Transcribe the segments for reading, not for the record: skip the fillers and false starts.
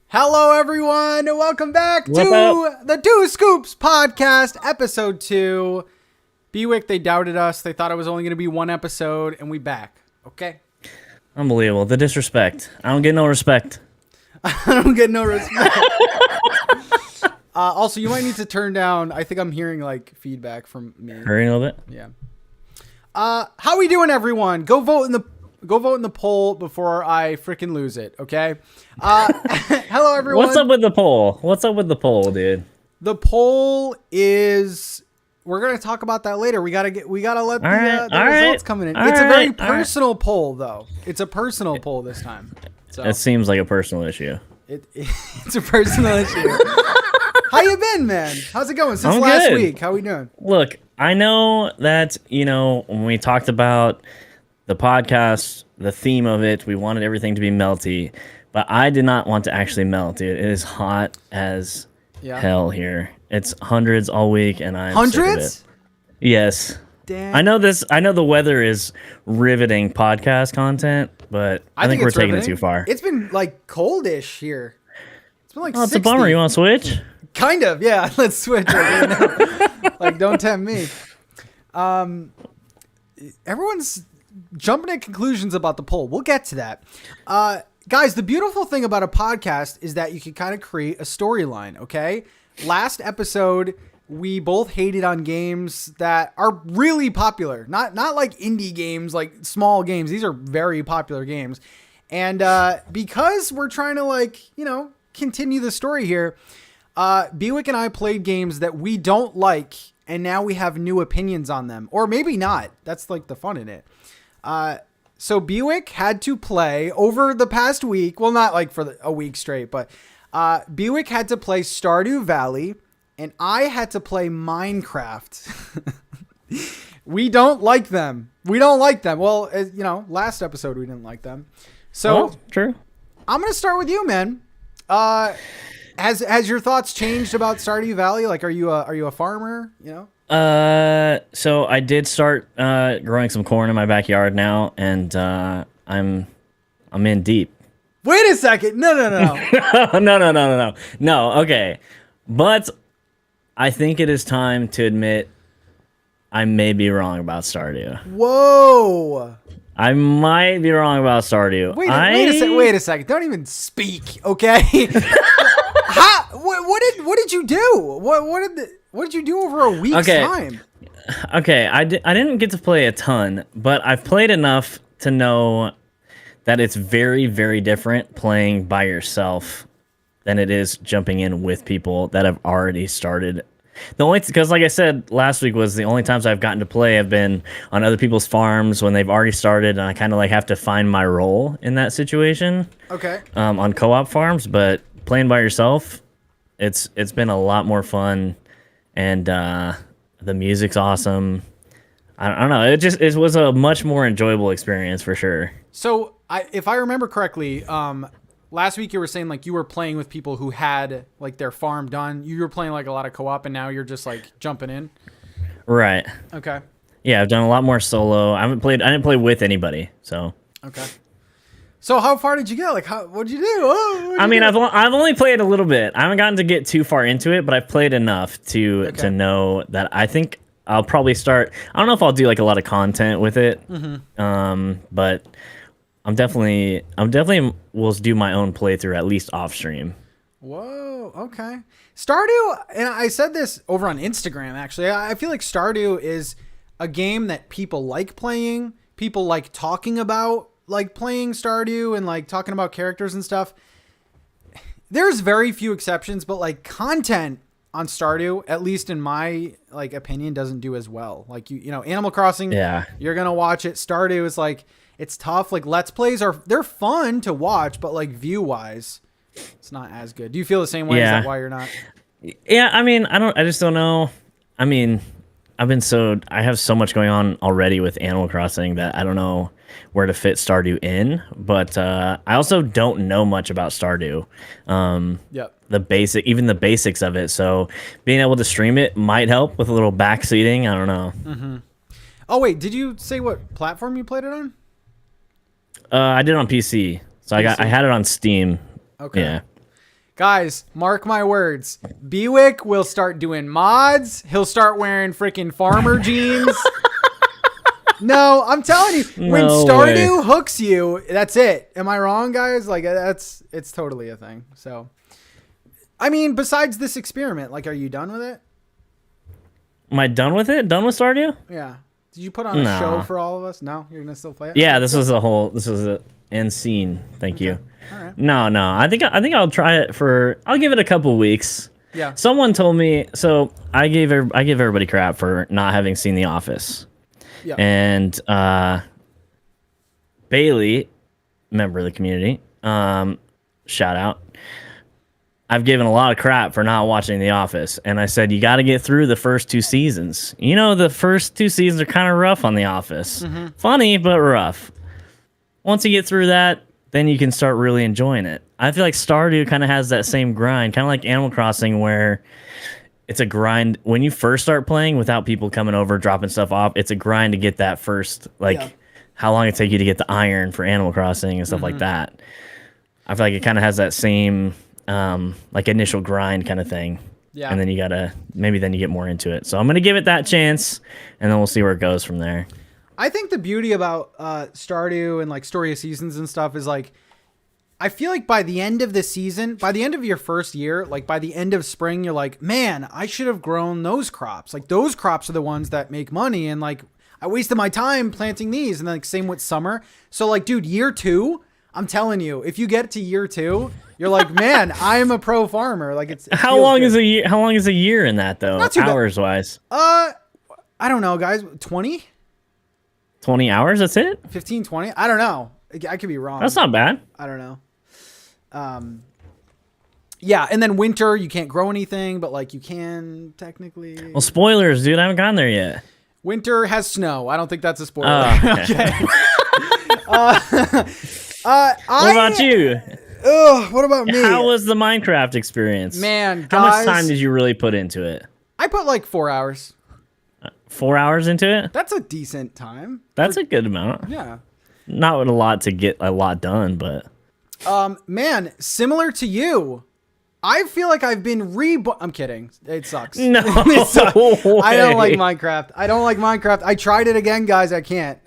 Hello, everyone, and welcome back to the Two Scoops Podcast, Episode 2. Bewick, they doubted us. They thought it was only going to be one episode, and we back. Okay? Unbelievable. The disrespect. I don't get no respect. I don't get no respect. Also, you might need to turn down. I think I'm hearing, like, feedback from me. Hurry a little bit? Yeah. How we doing, everyone? Go vote in the poll before I freaking lose it, okay? Hello, everyone. What's up with the poll, dude? The poll is... We're going to talk about that later. We got to let the results come in. It's a very personal poll, though. It's a personal poll this time. So it seems like a personal issue. It's a personal issue. How you been, man? How's it going since last week? How we doing? Look, I know that, when we talked about the podcast, the theme of it, we wanted everything to be melty, but I did not want to actually melt, dude. It is hot as hell here. It's hundreds all week, and I'm hundreds? Sick of it. Yes. Damn. I know the weather is riveting podcast content, but I think we're taking it too far. It's been like coldish here. It's been like 60. It's a bummer. You want to switch? Kind of, yeah. Let's switch. Like, don't tempt me. Everyone's jumping at conclusions about the poll. We'll get to that. Guys, the beautiful thing about a podcast is that you can kind of create a storyline, okay? Last episode, we both hated on games that are really popular. Not like indie games, like small games. These are very popular games. And because we're trying to, continue the story here, Bewick and I played games that we don't like, and now we have new opinions on them. Or maybe not. That's like the fun in it. So Bewick had to play over the past week. Well, not like for a week straight, but Bewick had to play Stardew Valley, and I had to play Minecraft. We don't like them. Well, last episode we didn't like them. So true. I'm gonna start with you, man. Has your thoughts changed about Stardew Valley? Like, are you a farmer? So I did start growing some corn in my backyard now, and I'm in deep. Wait a second. No. No, okay. But I think it is time to admit I may be wrong about Stardew. Whoa. I might be wrong about Stardew. Wait a second. Don't even speak, okay? What did you do? What did you do over a week's time? Okay, I didn't get to play a ton, but I've played enough to know that it's very, very different playing by yourself than it is jumping in with people that have already started The only because like I said last week was the only times I've gotten to play have been on other people's farms when they've already started, and I kind of like have to find my role in that situation. Okay. On co-op farms, but playing by yourself, it's been a lot more fun, and the music's awesome. I don't know. It was a much more enjoyable experience for sure. So if I remember correctly, last week you were saying like you were playing with people who had like their farm done. You were playing like a lot of co-op, and now you're just like jumping in. Right. Okay. Yeah, I've done a lot more solo. I didn't play with anybody, so. Okay. So how far did you get? Like, what'd you do? Oh, I've only played a little bit. I haven't gotten to get too far into it, but I've played enough to know that I think I'll probably start. I don't know if I'll do like a lot of content with it, but I'm definitely will do my own playthrough at least off stream. Whoa. Okay. Stardew, and I said this over on Instagram. Actually, I feel like Stardew is a game that people like playing. People like talking about. Like playing Stardew and like talking about characters and stuff. There's very few exceptions, but like content on Stardew, at least in my like opinion, doesn't do as well. Like you know, Animal Crossing, you're gonna watch it. Stardew is like it's tough. Like Let's Plays they're fun to watch, but like view wise, it's not as good. Do you feel the same way? Yeah. Is that why you're not? Yeah, I mean, I just don't know. I mean, I have so much going on already with Animal Crossing that I don't know where to fit Stardew in, but I also don't know much about Stardew. Even the basics of it. So being able to stream it might help with a little backseating. I don't know. Mm-hmm. Oh wait, did you say what platform you played it on? I did it on PC. So I had it on Steam. Okay. Yeah. Guys, mark my words. Bewick will start doing mods. He'll start wearing freaking farmer jeans. No, I'm telling you, when Stardew hooks you, that's it. Am I wrong, guys? Like it's totally a thing. So, I mean, besides this experiment, like, are you done with it? Am I done with it? Done with Stardew? Yeah. Did you put on a show for all of us? No, you're gonna still play it. Yeah, this was an end scene. Thank you. All right. No, I think I'll try it I'll give it a couple weeks. Yeah. Someone told me, so I give everybody crap for not having seen The Office. Yeah. And Bailey, member of the community, shout out. I've given a lot of crap for not watching The Office, and I said you got to get through the first 2 seasons. You know, the first 2 seasons are kind of rough on The Office. Mm-hmm. Funny but rough. Once you get through that, then you can start really enjoying it. I feel like Stardew kind of has that same grind, kind of like Animal Crossing, where it's a grind when you first start playing without people coming over, dropping stuff off. It's a grind to get that first, how long it take you to get the iron for Animal Crossing and stuff like that. I feel like it kind of has that same initial grind kind of thing. Yeah. And then you get more into it. So I'm going to give it that chance, and then we'll see where it goes from there. I think the beauty about Stardew and like Story of Seasons and stuff is like, I feel like by the end of the season, by the end of your first year, like by the end of spring, you're like, man, I should have grown those crops. Like those crops are the ones that make money. And like, I wasted my time planting these. And then like same with summer. So like, dude, year 2, I'm telling you, if you get to year 2, you're like, man, I am a pro farmer. Like it how long is a year? How long is a year in that though? Hours wise? I don't know, guys. 20 hours. That's it. 15, 20. I don't know. I could be wrong. That's not bad. I don't know. Yeah, and then winter you can't grow anything, but like you can technically. Well, spoilers, dude. I haven't gotten there yet. Winter has snow. I don't think that's a spoiler. Oh, okay. What about you? What about me? How was the Minecraft experience? Man, how much time did you really put into it? I put like 4 hours. 4 hours into it? That's a decent time. That's a good amount. Yeah. Not with a lot to get a lot done, but. Man, similar to you, I feel like I've been I'm kidding. It sucks. No, it sucks. I don't like Minecraft. I tried it again, guys. I can't.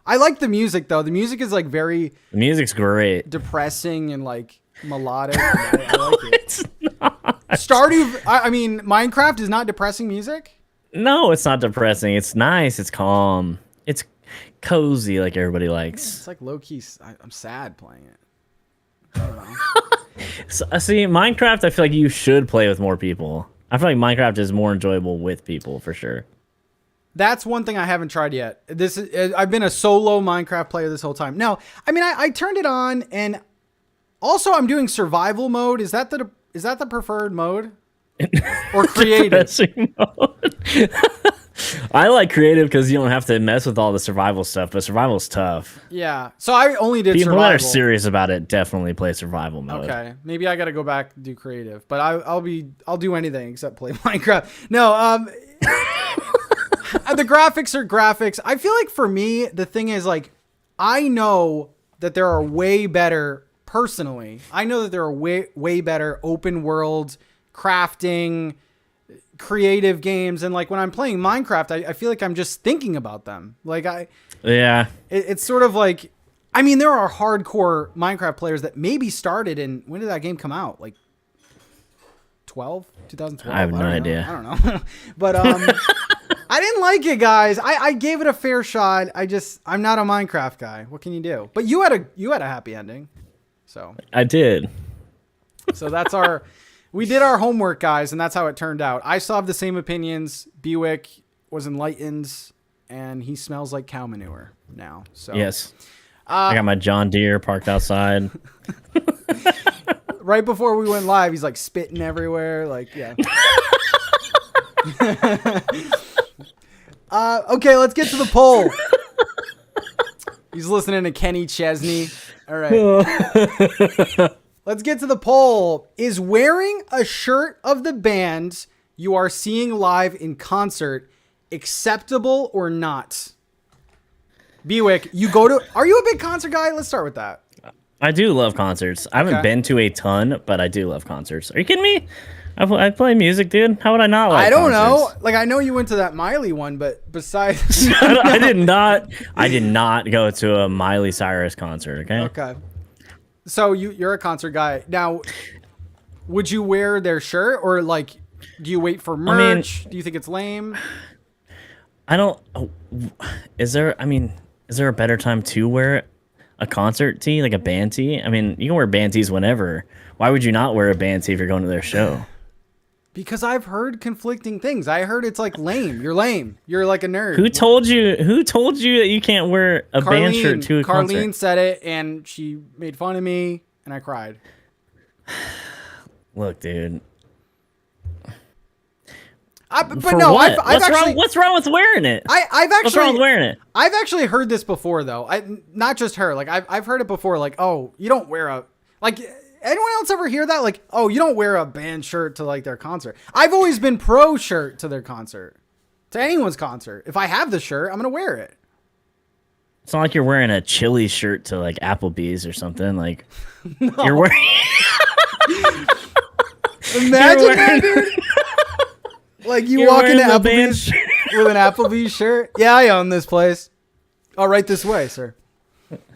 I like the music though. The music is like very. The music's great. Depressing and like melodic. I like it. It's not. Stardew. I mean, Minecraft is not depressing music. No, it's not depressing. It's nice. It's calm. It's cozy, like everybody likes. It's like low key. I'm sad playing it. I don't know. See, Minecraft, I feel like you should play with more people. I feel like Minecraft is more enjoyable with people for sure. That's one thing I haven't tried yet. I've been a solo Minecraft player this whole time. No, I mean I turned it on, and also I'm doing survival mode. Is that the preferred mode? Or creative? Mode. I like creative because you don't have to mess with all the survival stuff, but survival's tough. Yeah. So I only did people survival. that are serious about it definitely play survival mode. Okay. Maybe I got to go back and do creative, but I'll do anything except play Minecraft. No, the graphics are graphics. I feel like for me, the thing is like, I know that there are way better personally. I know that there are way better open world crafting, creative games, and like when I'm playing Minecraft, I feel like I'm just thinking about them. Like it's sort of like, I mean, there are hardcore Minecraft players that maybe started in, when did that game come out? Like 2012? I have no idea. I don't know. But I didn't like it, guys. I gave it a fair shot. I'm not a Minecraft guy. What can you do? But you had a happy ending. So I did. So that's we did our homework, guys, and that's how it turned out. I still have the same opinions. Bewick was enlightened, and he smells like cow manure now. So yes. I got my John Deere parked outside. Right before we went live, he's like spitting everywhere. Like, yeah. Okay, let's get to the poll. He's listening to Kenny Chesney. All right. Let's get to the poll. Is wearing a shirt of the band you are seeing live in concert acceptable or not? Bewick, are you a big concert guy? Let's start with that. I do love concerts. I haven't been to a ton, but I do love concerts. Are you kidding me? I play music, dude. How would I not like I don't concerts? know. Like, I know you went to that Miley one, but besides... I did not go to a Miley Cyrus concert, okay? Okay. So you're a concert guy. Now, would you wear their shirt, or like, do you wait for merch? Do you think it's lame? I don't... Is there a better time to wear a concert tee, like a band tee? I mean, you can wear band tees whenever. Why would you not wear a band tee if you're going to their show? Because I've heard conflicting things. I heard it's like lame. You're lame. You're like a nerd. Who told you that you can't wear a band shirt to a concert? Carlene said it, and she made fun of me, and I cried. Look, dude. What's wrong with wearing it? What's wrong with wearing it? I've actually heard this before, though. Not just her. Like I've heard it before. Like, oh, you don't wear a like. Anyone else ever hear that? Like, oh, you don't wear a band shirt to like their concert. I've always been pro shirt to their concert, to anyone's concert. If I have the shirt, I'm gonna wear it. It's not like you're wearing a Chili shirt to like Applebee's or something. Like, no. You're wearing. Imagine that, dude. Like you walk into Applebee's with an Applebee's shirt. Yeah, I own this place. All right, this way, sir.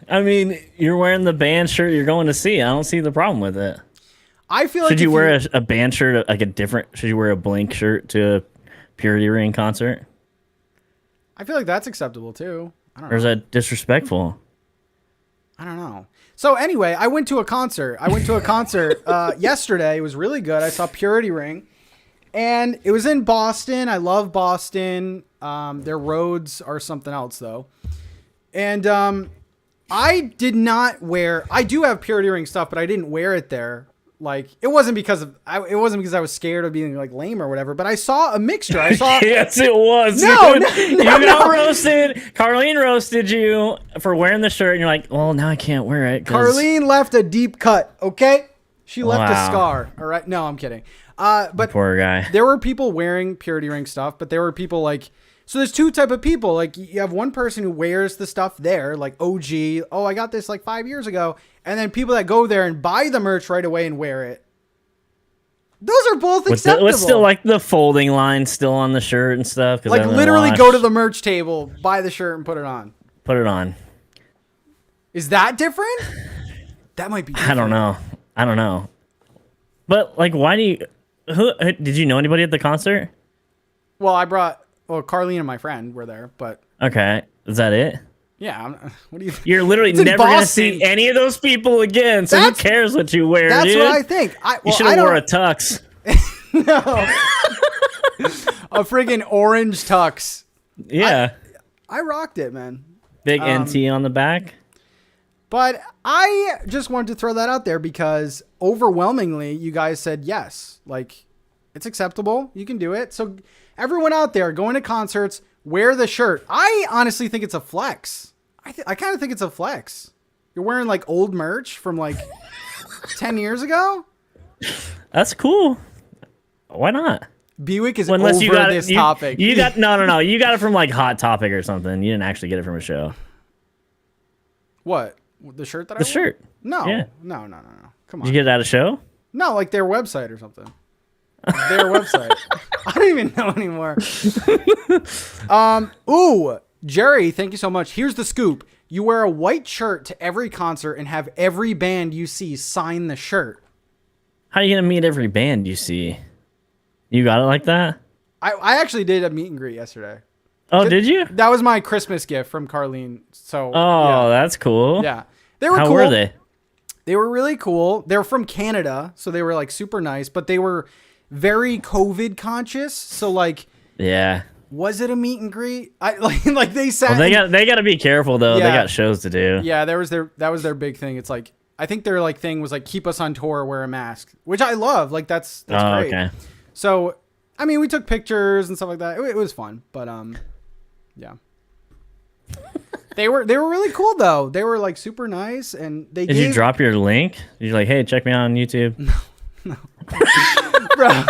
I mean, you're wearing the band shirt you're going to see. I don't see the problem with it. I feel like should you wear a band shirt, like a different? Should you wear a Blink shirt to a Purity Ring concert? I feel like that's acceptable too. I don't know. Or is that disrespectful? I don't know. So anyway, I went to a concert. Yesterday. It was really good. I saw Purity Ring, and it was in Boston. I love Boston. Their roads are something else though, and I did not wear. I do have Purity Ring stuff, but I didn't wear it there. Like it wasn't because I was scared of being like lame or whatever. But I saw a mixture. I saw. Yes, it was. No, you got roasted. Carlene roasted you for wearing the shirt, and you're like, well, now I can't wear it. Carlene left a deep cut. Okay, she left a scar. All right, no, I'm kidding. But poor guy. There were people wearing Purity Ring stuff, but there were people like. So there's two type of people. Like you have one person who wears the stuff there, like OG. Oh, I got this like 5 years ago. And then people that go there and buy the merch right away and wear it. Those are both acceptable. What's still like the folding line still on the shirt and stuff? Like literally go to the merch table, buy the shirt and put it on. Put it on. Is that different? That might be different. I don't know. But like, why do you... Did you know anybody at the concert? Well, Carlene and my friend were there, but... Okay. Is that it? Yeah. What do you... You're literally never going to see any of those people again, so who cares what you wear, That's dude? what I think. You should have wore a tux. No. A friggin' orange tux. Yeah. I rocked it, man. Big NT on the back. But I just wanted to throw that out there because overwhelmingly you guys said yes. Like, it's acceptable. You can do it. So everyone out there going to concerts, wear the shirt. I honestly think it's a flex. I kind of think it's a flex. You're wearing like old merch from like 10 years ago. That's cool. Why not? Buick is Unless over you got this it, topic. You got no. You got it from like Hot Topic or something. You didn't actually get it from a show. What? The shirt that I The wore? shirt. No. Yeah. No. Come on. Did you get it at a show? No, like their website or something. Their website. I don't even know anymore. Ooh, Jerry, thank you so much. Here's the scoop. You wear a white shirt to every concert and have every band you see sign the shirt. How are you gonna meet every band you see? You got it like that? I actually did a meet and greet yesterday. Oh, did you? That was my Christmas gift from Carlene. So Oh, yeah. That's cool. Yeah. They were How cool. were they? They were really cool. They're from Canada, so they were like super nice, but they were very COVID conscious. So like, Yeah. was it a meet and greet? Like they sat. Well, they got to be careful though. Yeah. They got shows to do. Yeah, that was their big thing. It's like, I think their like thing was like, keep us on tour, wear a mask, which I love. Like that's great. Okay. So, I mean, we took pictures and stuff like that. It was fun, but yeah. They were really cool though. They were like super nice, and they Did you drop your link? You're like, hey, check me out on YouTube. Bro,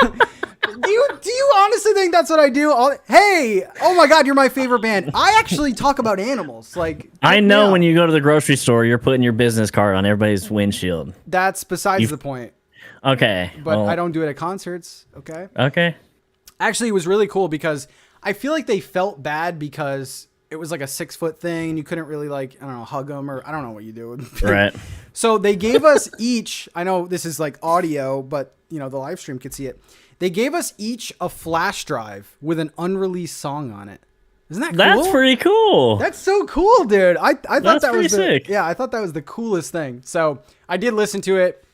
do you honestly think that's what I do? Hey, oh my God, you're my favorite band. I actually talk about animals. Like, I know yeah. when you go to the grocery store, you're putting your business card on everybody's windshield. That's besides the point. Okay. But well, I don't do it at concerts. Okay. Okay. Actually, it was really cool because I feel like they felt bad because it was like a 6-foot thing and you couldn't really like, I don't know, hug them or I don't know what you do. Right. So they gave us each, I know this is like audio, but you know, the live stream could see it. They gave us each a flash drive with an unreleased song on it. Isn't that cool? That's pretty cool. That's so cool, dude. I thought That's that was pretty sick. Yeah, I thought that was the coolest thing. So I did listen to it.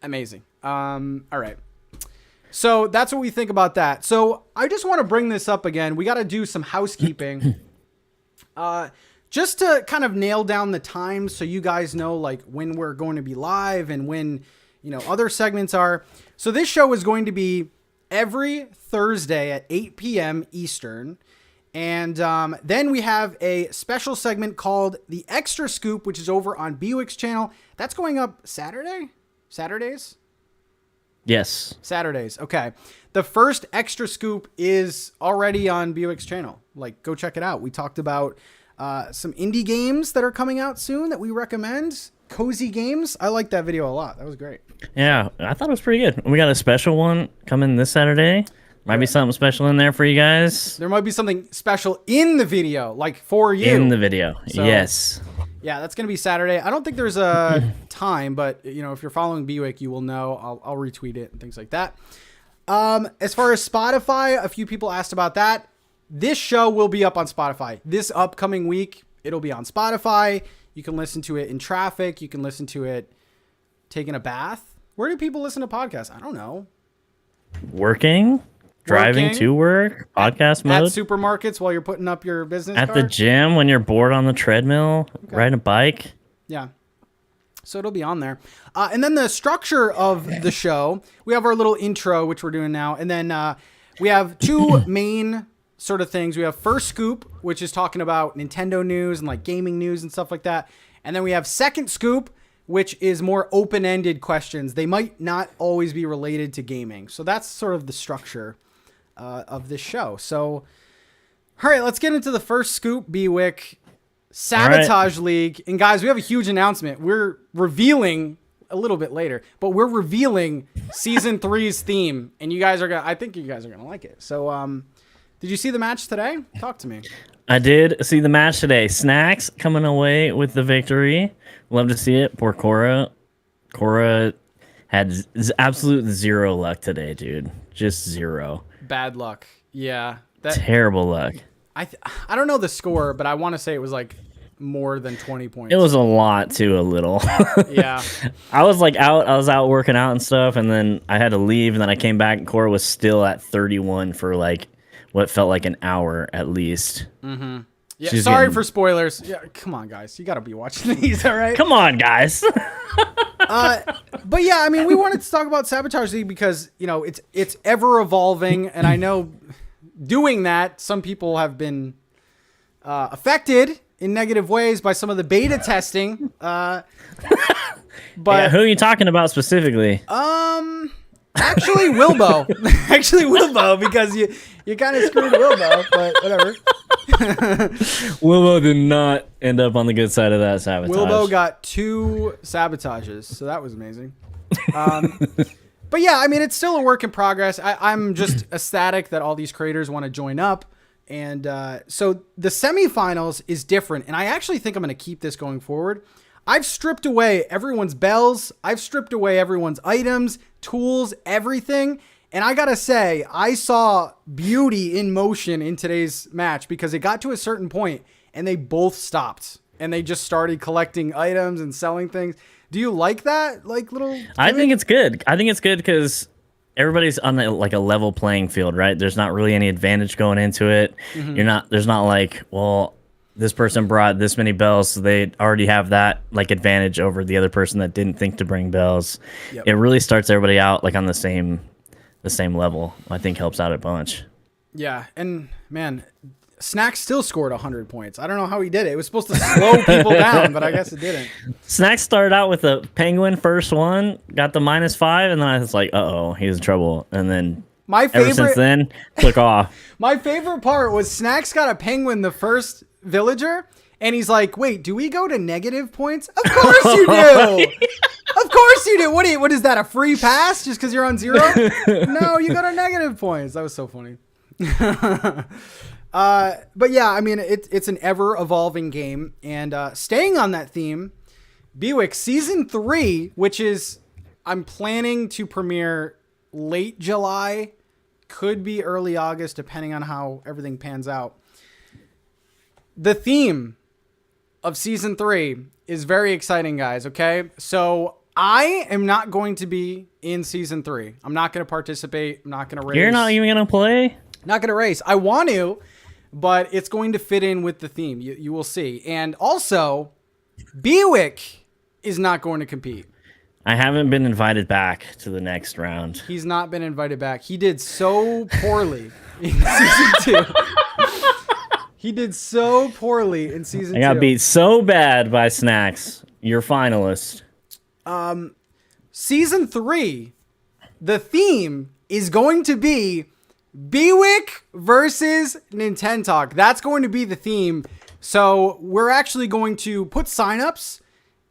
Amazing. All right. So that's what we think about that. So I just want to bring this up again. We got to do some housekeeping. Just to kind of nail down the times so you guys know like when we're going to be live and when, you know, other segments are. So this show is going to be every Thursday at 8 p.m. Eastern. And then we have a special segment called The Extra Scoop, which is over on Buick's channel. That's going up Saturdays? Yes. Saturdays. Okay. The first Extra Scoop is already on Buick's channel. Like, go check it out. We talked about some indie games that are coming out soon that we recommend. Cozy games. I like that video a lot. That was great. Yeah, I thought it was pretty good. We got a special one coming this Saturday. Might be something special in there for you guys. There might be something special in the video, like for you. In the video. So, yes. Yeah, that's going to be Saturday. I don't think there's a time, but you know, if you're following Buick, you will know. I'll retweet it and things like that. As far as Spotify, a few people asked about that. This show will be up on Spotify. This upcoming week, it'll be on Spotify. You can listen to it in traffic. You can listen to it taking a bath. Where do people listen to podcasts? I don't know. Driving to work, podcast mode. At supermarkets while you're putting up your business At card? the gym when you're bored on the treadmill, riding a bike. Yeah. So it'll be on there. And then the structure of the show, we have our little intro, which we're doing now. And then we have two main sort of things. We have First Scoop, which is talking about Nintendo news and like gaming news and stuff like that. And then we have Second Scoop, which is more open-ended questions. They might not always be related to gaming. So that's sort of the structure of this show. So, all right, let's get into the First Scoop, Bewick. Sabotage League. And guys, we have a huge announcement. We're revealing a little bit later, but we're revealing season 3's theme. And you guys are I think you guys are gonna like it. So did you see the match today? Talk to me. I did see the match today. Snacks coming away with the victory. Love to see it. Poor Cora. Cora had absolute zero luck today, dude. Just zero. Bad luck. Yeah. Terrible luck. I don't know the score, but I want to say it was like more than 20 points. It was a lot to a little. Yeah. I was out working out and stuff, and then I had to leave, and then I came back, and Cora was still at 31 for like what felt like an hour at least. Mm-hmm. Yeah, sorry for spoilers. Yeah, come on, guys. You got to be watching these, all right? Come on, guys. But yeah, I mean, we wanted to talk about Sabotage League because, you know, it's ever evolving, and I know doing that, some people have been affected in negative ways by some of the beta testing. But yeah, who are you talking about specifically? Actually, Wilbo. Actually, Wilbo, because you kind of screwed Wilbo, but whatever. Wilbo did not end up on the good side of that sabotage. Wilbo got 2 sabotages, so that was amazing. But yeah, I mean, it's still a work in progress. I'm just ecstatic that all these creators want to join up. And so the semifinals is different, and I actually think I'm going to keep this going forward. I've stripped away everyone's bells. I've stripped away everyone's items, tools, everything. And I got to say, I saw beauty in motion in today's match because it got to a certain point and they both stopped and they just started collecting items and selling things. Do you like that? Like little gimmick? I think it's good. I think it's good because everybody's on a level playing field, right? There's not really any advantage going into it. Mm-hmm. There's not like, well, this person brought this many bells, so they already have that like advantage over the other person that didn't think to bring bells. Yep. It really starts everybody out like on the same level. I think helps out a bunch. Yeah, and man, Snack still scored 100 points. I don't know how he did it. It was supposed to slow people down, but I guess it didn't. Snack started out with a penguin first one, got the -5, and then I was like, uh-oh, he's in trouble. And then ever since then, took off. My favorite part was Snack's got a penguin the first villager, and he's like, wait, do we go to negative points? Of course you do. Of course you do. What is that, a free pass just because you're on 0? No, you go to negative points. That was so funny. But yeah, I mean, it's an ever evolving game, and staying on that theme, Bewick season 3, which is I'm planning to premiere late July, could be early August, depending on how everything pans out. The theme of season 3 is very exciting, guys. Okay, so I am not going to be in season 3. I'm not going to participate. I'm not going to race. You're not even going to play? Not going to race. I want to, but it's going to fit in with the theme. You will see. And also, Bewick is not going to compete. I haven't been invited back to the next round. He's not been invited back. He did so poorly in season 2. He did so poorly in season 2. I got beat so bad by Snacks, your finalist. Season 3, the theme is going to be Bewick versus NintenTalk. That's going to be the theme. So we're actually going to put signups,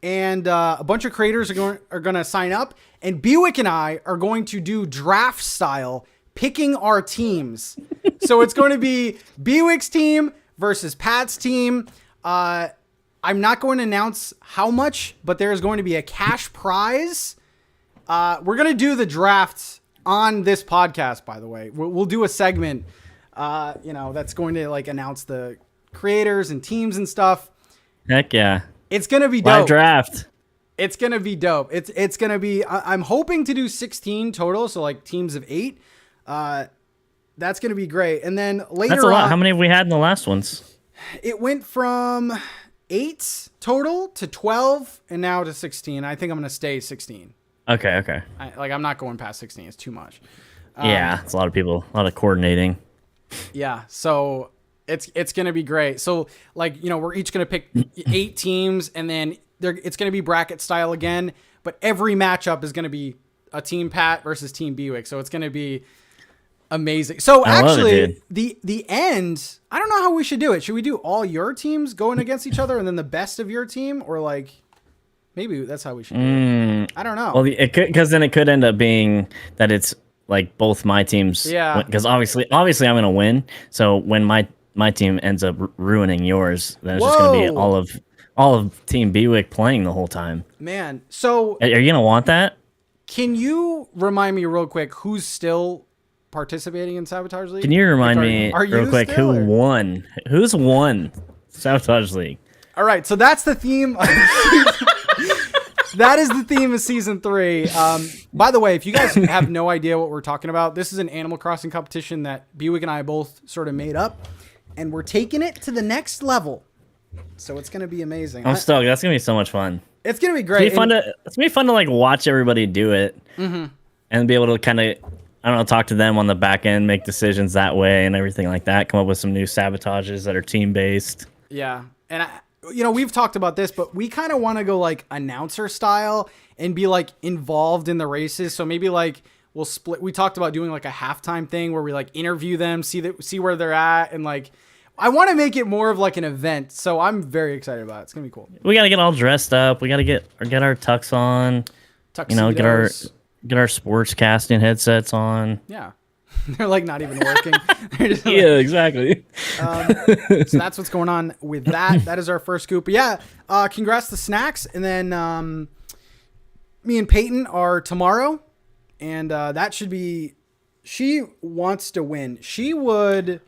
and a bunch of creators are going to sign up, and Bewick and I are going to do draft style, picking our teams. So it's going to be Bewick's team versus Pat's team. I'm not going to announce how much, but there's going to be a cash prize. We're going to do the draft on this podcast, by the way. We'll do a segment, that's going to like announce the creators and teams and stuff. Heck yeah. It's going to be dope. Live draft. It's going to be dope. It's going to be, I'm hoping to do 16 total. So like teams of 8. That's going to be great. And then later That's a lot. How many have we had in the last ones? It went from 8 total to 12 and now to 16. I think I'm going to stay 16. Okay. I'm not going past 16. It's too much. Yeah, it's a lot of people, a lot of coordinating. Yeah, so it's going to be great. So, we're each going to pick 8 teams, and then it's going to be bracket style again, but every matchup is going to be a Team Pat versus Team Bewick. So it's going to be amazing. So actually, the end, I don't know how we should do it. Should we do all your teams going against each other and then the best of your team, or maybe that's how we should do it. I don't know. Well, because then it could end up being that it's like both my teams. Yeah. Because obviously I'm going to win. So when my team ends up ruining yours, then it's just going to be all of Team Bewick playing the whole time. Man, so are you going to want that? Can you remind me real quick who's still participating in Sabotage League? Can you remind me real quick who won? Who's won Sabotage League? All right, so that's the theme. That is the theme of season 3. By the way, if you guys have no idea what we're talking about, this is an Animal Crossing competition that Bewick and I both sort of made up, and we're taking it to the next level. So it's going to be amazing. I'm stoked. That's going to be so much fun. It's going to be great. It's going to be fun to like watch everybody do it and be able to kind of, I don't know, talk to them on the back end, make decisions that way and everything like that. Come up with some new sabotages that are team based. Yeah. And we've talked about this, but we kind of want to go like announcer style and be like involved in the races. So maybe like we'll split. We talked about doing like a halftime thing where we like interview them, see where they're at. And like, I want to make it more of like an event. So I'm very excited about it. It's going to be cool. We got to get all dressed up. We got to get our tux on, Tuxedos. get our sports casting headsets on. Yeah. They're like not even working. Yeah, exactly. So that's what's going on with that. That is our first scoop. But yeah, congrats to Snacks. And then me and Peyton are tomorrow. And that should be... She wants to win. She would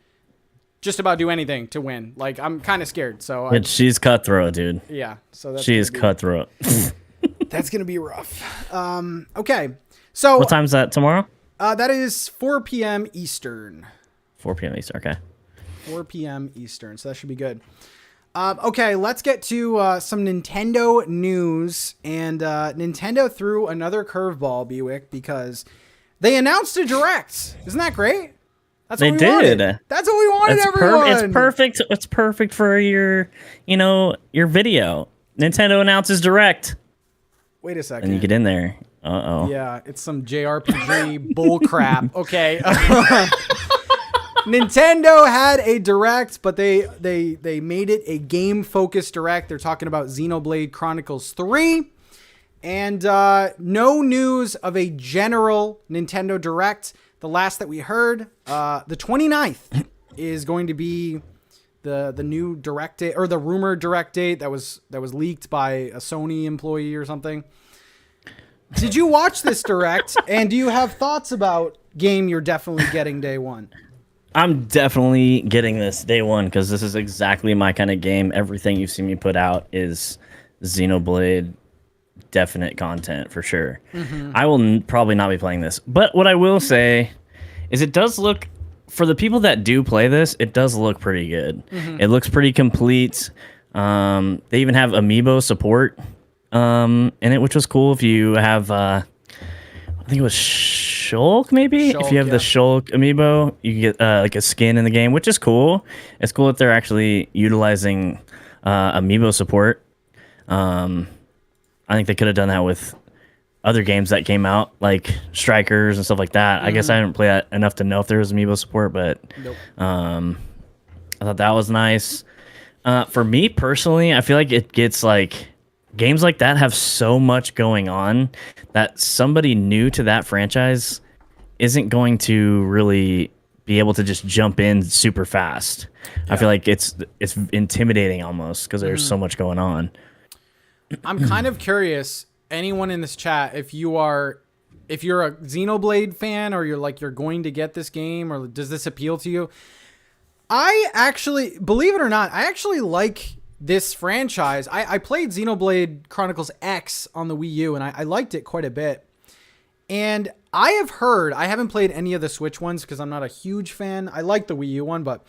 just about do anything to win. Like, I'm kind of scared. So she's cutthroat, dude. Yeah. So she is cutthroat. That's going to be rough. Okay. So... What time's that tomorrow? That is 4 p.m. Eastern. 4 p.m. Eastern, okay. 4 p.m. Eastern, so that should be good. Okay, let's get to some Nintendo news. And Nintendo threw another curveball, Bewick, because they announced a Direct. Isn't that great? That's what we wanted. That's what we wanted, everyone. It's perfect. It's perfect for your video. Nintendo announces Direct. Wait a second. And you get in there. Uh-oh. Yeah, it's some JRPG bull crap. Okay. Nintendo had a Direct, but they made it a game-focused Direct. They're talking about XENOBLADE Chronicles 3. And no news of a general Nintendo Direct. The last that we heard, the 29th is going to be the new Direct date, or the rumored Direct date that was leaked by a Sony employee or something. Did you watch this Direct, and do you have thoughts about game you're definitely getting day one? I'm definitely getting this day one because this is exactly my kind of game. Everything you've seen me put out is XENOBLADE definite content for sure. I will probably not be playing this. But what I will say is it does look, for the people that do play this, it does look pretty good. It looks pretty complete. They even have amiibo support in it, which was cool. If you have I think it was Shulk, maybe? If you have the Shulk amiibo, you get like a skin in the game, which is cool. It's cool that they're actually utilizing amiibo support. I think they could have done that with other games that came out, like Strikers and stuff like that. I guess I didn't play that enough to know if there was amiibo support, but I thought that was nice. For me personally, I feel like it gets like... Games like that have so much going on that somebody new to that franchise isn't going to really be able to just jump in super fast. Yeah. I feel like it's intimidating almost because there's so much going on. I'm kind of curious, anyone in this chat, if you're a XENOBLADE fan or you're going to get this game, or does this appeal to you? I actually, believe it or not, I actually like this franchise. I played XENOBLADE Chronicles X on the Wii U, and I liked it quite a bit. And I have heard, I haven't played any of the Switch ones because I'm not a huge fan. I like the Wii U one, but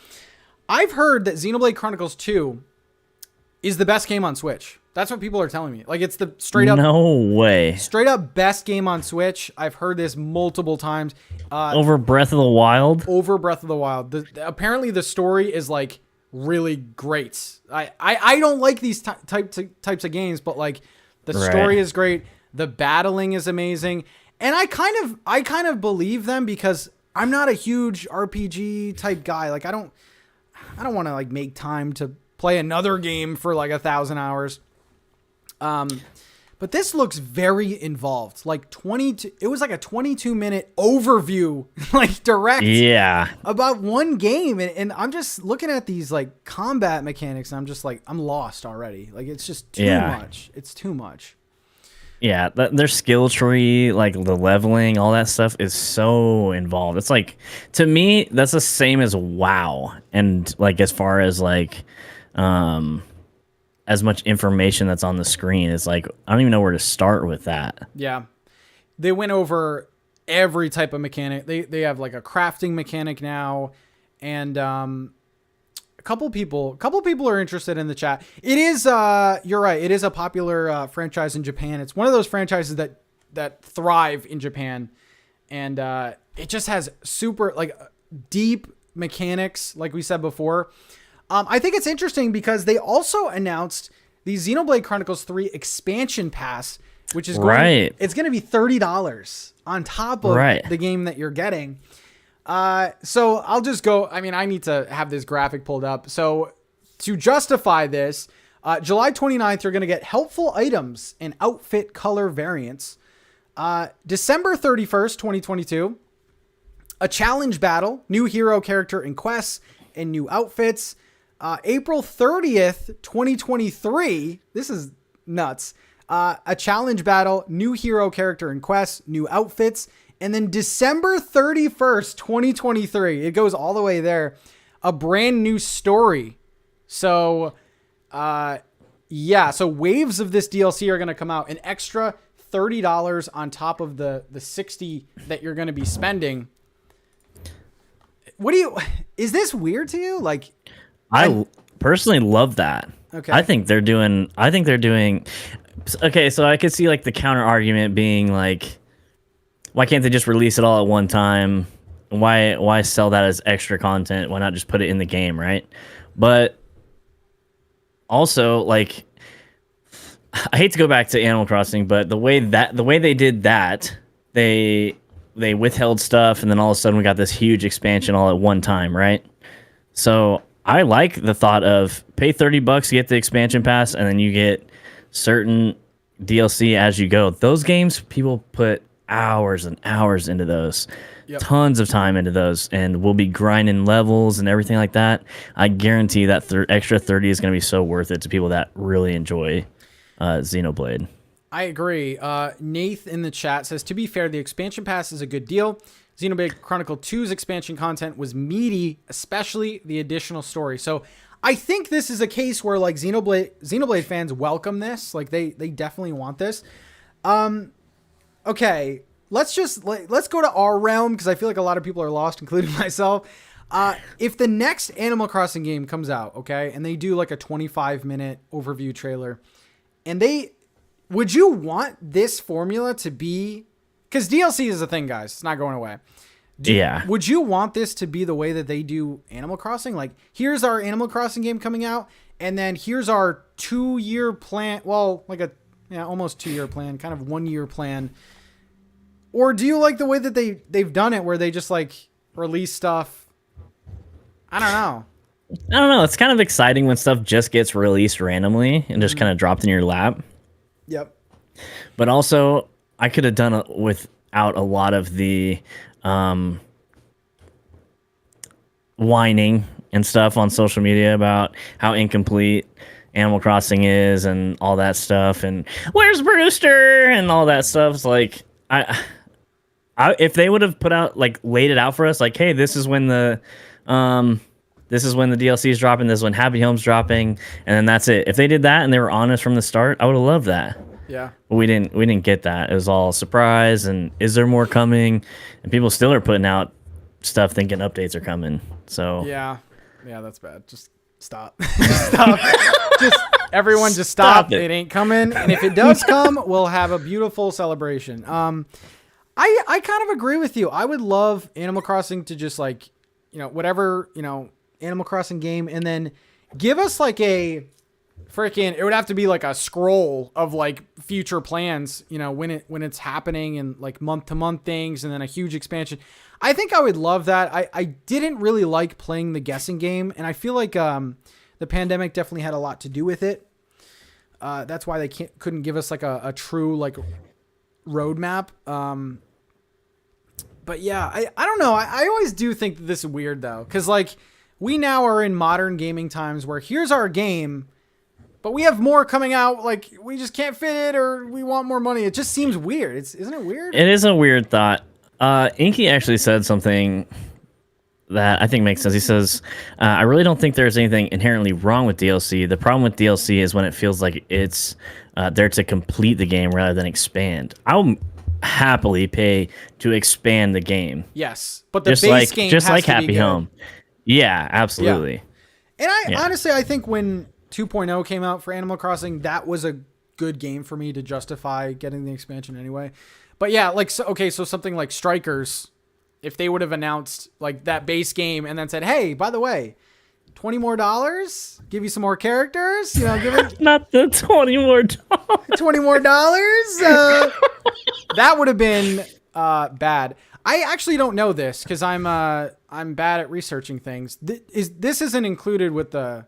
I've heard that XENOBLADE Chronicles 2 is the best game on Switch. That's what people are telling me. Like, it's the straight up... No way. Straight up best game on Switch. I've heard this multiple times. Over Breath of the Wild? Over Breath of the Wild. Apparently the story is, like, really great. I don't like these types of games, but like the story is great. The battling is amazing. And I kind of believe them because I'm not a huge RPG type guy. Like I don't want to like make time to play another game for like 1,000 hours. But this looks very involved. Like it was like a 22-minute overview, like Direct. Yeah. About one game, and I'm just looking at these like combat mechanics, and I'm just like, I'm lost already. Like it's just too much. It's too much. Yeah, their skill tree, like the leveling, all that stuff is so involved. It's like, to me, that's the same as WoW. And like as far as like as much information that's on the screen. It's like I don't even know where to start with that. Yeah, they went over every type of mechanic. They have like a crafting mechanic now, and a couple people are interested in the chat. It is you're right. It is a popular franchise in Japan. It's one of those franchises that thrive in Japan, and it just has super like deep mechanics, like we said before. I think it's interesting because they also announced the Xenoblade Chronicles 3 expansion pass, which is it's going to be $30 on top of the game that you're getting. So I'll just go. I mean, I need to have this graphic pulled up. So to justify this, July 29th, you're going to get helpful items and outfit color variants. December 31st, 2022, a challenge battle, new hero character and quests, and new outfits. April 30th, 2023. This is nuts. A challenge battle, new hero character and quests, new outfits. And then December 31st, 2023. It goes all the way there. A brand new story. So, yeah. So waves of this DLC are going to come out. An extra $30 on top of the $60 that you're going to be spending. Is this weird to you? Like, I personally love that. Okay. I think they're doing, okay. So I could see like the counter argument being like, why can't they just release it all at one time? Why sell that as extra content? Why not just put it in the game? Right. But also like, I hate to go back to Animal Crossing, but the way they did that, they withheld stuff, and then all of a sudden we got this huge expansion all at one time, right? So I like the thought of pay $30 to get the expansion pass, and then you get certain DLC as you go. Those games, people put hours and hours into those, tons of time into those, and we'll be grinding levels and everything like that. I guarantee that extra 30 is going to be so worth it to people that really enjoy Xenoblade. I agree. Nath in the chat says, to be fair, the expansion pass is a good deal. Xenoblade Chronicle 2's expansion content was meaty, especially the additional story. So I think this is a case where like Xenoblade fans welcome this. Like they definitely want this. Okay, let's go to our realm because I feel like a lot of people are lost, including myself. If the next Animal Crossing game comes out, okay, and they do like a 25-minute overview trailer, and would you want this formula to be, because DLC is a thing, guys, it's not going away. Would you want this to be the way that they do Animal Crossing? Like, here's our Animal Crossing game coming out, and then here's our 2-year plan. Well, like almost 2-year plan, kind of 1-year plan. Or do you like the way that they've done it, where they just like release stuff? I don't know. It's kind of exciting when stuff just gets released randomly and just kind of dropped in your lap. Yep. But also, I could have done it without a lot of the whining and stuff on social media about how incomplete Animal Crossing is and all that stuff. And where's Brewster and all that stuff. It's like, if they would have laid it out for us, like, hey, this is when the DLC is dropping, this is when Happy Home's dropping, and then that's it. If they did that and they were honest from the start, I would have loved that. Yeah. But we didn't get that. It was all surprise, and is there more coming? And people still are putting out stuff thinking updates are coming. So yeah, that's bad. Just stop. Stop. Everyone just stop. It ain't coming. And if it does come, we'll have a beautiful celebration. I kind of agree with you. I would love Animal Crossing to just like, whatever, Animal Crossing game, and then give us like it would have to be like a scroll of like future plans, when it's happening, and like month to month things, and then a huge expansion. I think I would love that. I didn't really like playing the guessing game, and I feel like the pandemic definitely had a lot to do with it. That's why they couldn't give us like a true like roadmap. But yeah, I don't know. I always do think that this is weird though, because like we now are in modern gaming times where here's our game, but we have more coming out. Like we just can't fit it, or we want more money. It just seems weird. Isn't it weird? It is a weird thought. Inky actually said something that I think makes sense. He says, I really don't think there's anything inherently wrong with DLC. The problem with DLC is when it feels like it's there to complete the game rather than expand. I'll happily pay to expand the game. Yes, but the base game just has like to Happy be good. Home. Yeah, absolutely. And honestly, I think when 2.0 came out for Animal Crossing, that was a good game for me to justify getting the expansion anyway. But yeah, like, so something like Strikers, if they would have announced like that base game and then said, hey, by the way, $20 more, give you some more characters, give it not the $20 more. $20 more. That would have been bad. I actually don't know this because I'm bad at researching things. This isn't included with the.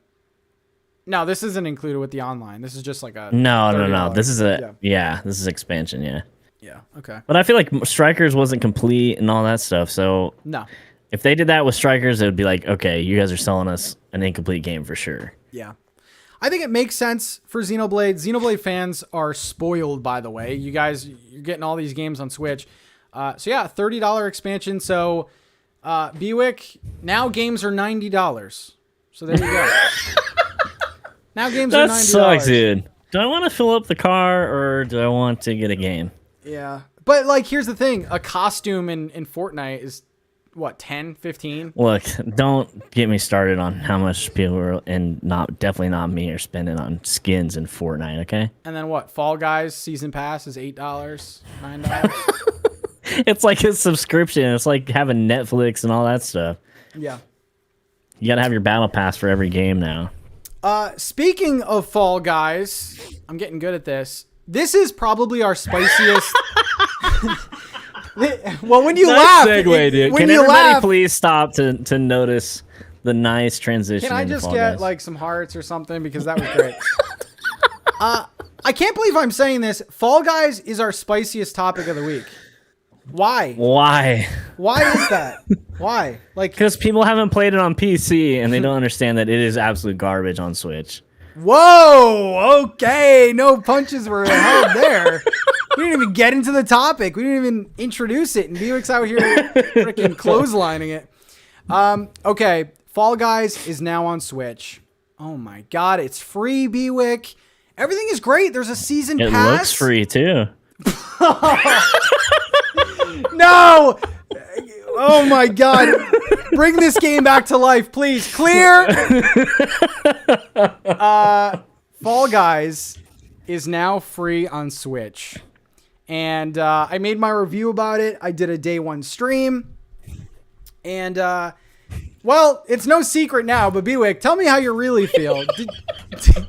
No, this isn't included with the online. This is just like a no. This is this is expansion. Yeah. Yeah. Okay. But I feel like Strikers wasn't complete and all that stuff. So no, if they did that with Strikers, it would be like, okay, you guys are selling us an incomplete game for sure. Yeah. I think it makes sense for Xenoblade. Xenoblade fans are spoiled, by the way. You're getting all these games on Switch. So yeah, $30 expansion. So Bewick, now games are $90. So there you go. Now games are $90. That sucks, dude. Do I want to fill up the car or do I want to get a game? Yeah. But like, here's the thing. A costume in Fortnite is what, 10, 15? Look, don't get me started on how much people are, and definitely not me, are spending on skins in Fortnite, okay? And then what? Fall Guys season pass is $8, $9. It's like a subscription. It's like having Netflix and all that stuff. Yeah. You gotta have your battle pass for every game now. Speaking of Fall Guys, I'm getting good at this. This is probably our spiciest. Well, when you laugh, segue, dude. When Can you everybody laugh, please stop to notice the nice transition? can I into just Fall get Guys? like some hearts or something, because that was great. I can't believe I'm saying this. Fall Guys is our spiciest topic of the week. Why? Why? Why is that? Why? Like, Because people haven't played it on PC and they don't understand that it is absolute garbage on Switch. whoa, okay, no punches were held there. We didn't even get into the topic. We didn't even introduce it, and Buick's out here freaking clotheslining it. Okay, Fall Guys is now on Switch. Oh my god, it's free, Buick. Everything is great. There's a season It pass. looks free too. No! Oh my god. Bring this game back to life, please. Clear. Fall Guys is now free on Switch. And I made my review about it. I did a day one stream. And, well, it's no secret now, but Bewick, tell me how you really feel.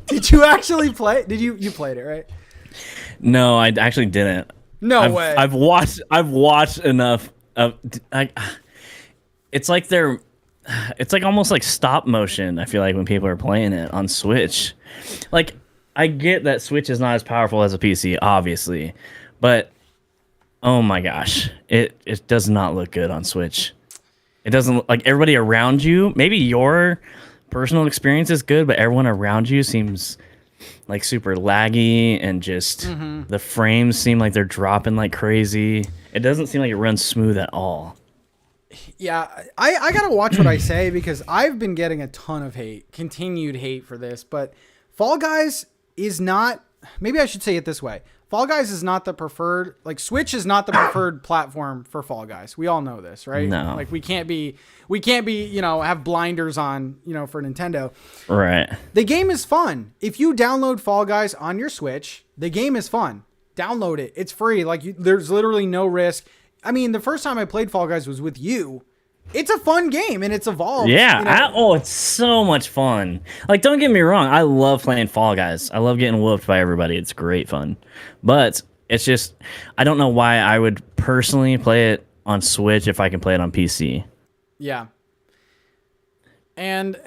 Did you actually play? You played it, right? No, I actually didn't. No way. I've watched enough of. It's like almost like stop motion. I feel like when people are playing it on Switch, like I get that Switch is not as powerful as a PC, obviously, but oh my gosh, it does not look good on Switch. It doesn't, like, everybody around you. Maybe your personal experience is good, but everyone around you seems like super laggy, and just the frames seem like they're dropping like crazy. It doesn't seem like it runs smooth at all. Yeah, I gotta watch what I say, because I've been getting a ton of hate, continued hate for this, but Fall Guys is not, maybe I should say it this way. Fall Guys is not the preferred, like, Switch is not the preferred platform for Fall Guys. We all know this, right? No. Like, we can't be, have blinders on, for Nintendo. Right. The game is fun. If you download Fall Guys on your Switch, the game is fun. Download it. It's free. Like, there's literally no risk. I mean, the first time I played Fall Guys was with you. It's a fun game, and it's evolved. Yeah. It's so much fun. Like, don't get me wrong. I love playing Fall Guys. I love getting whooped by everybody. It's great fun. But it's just, I don't know why I would personally play it on Switch if I can play it on PC. Yeah. And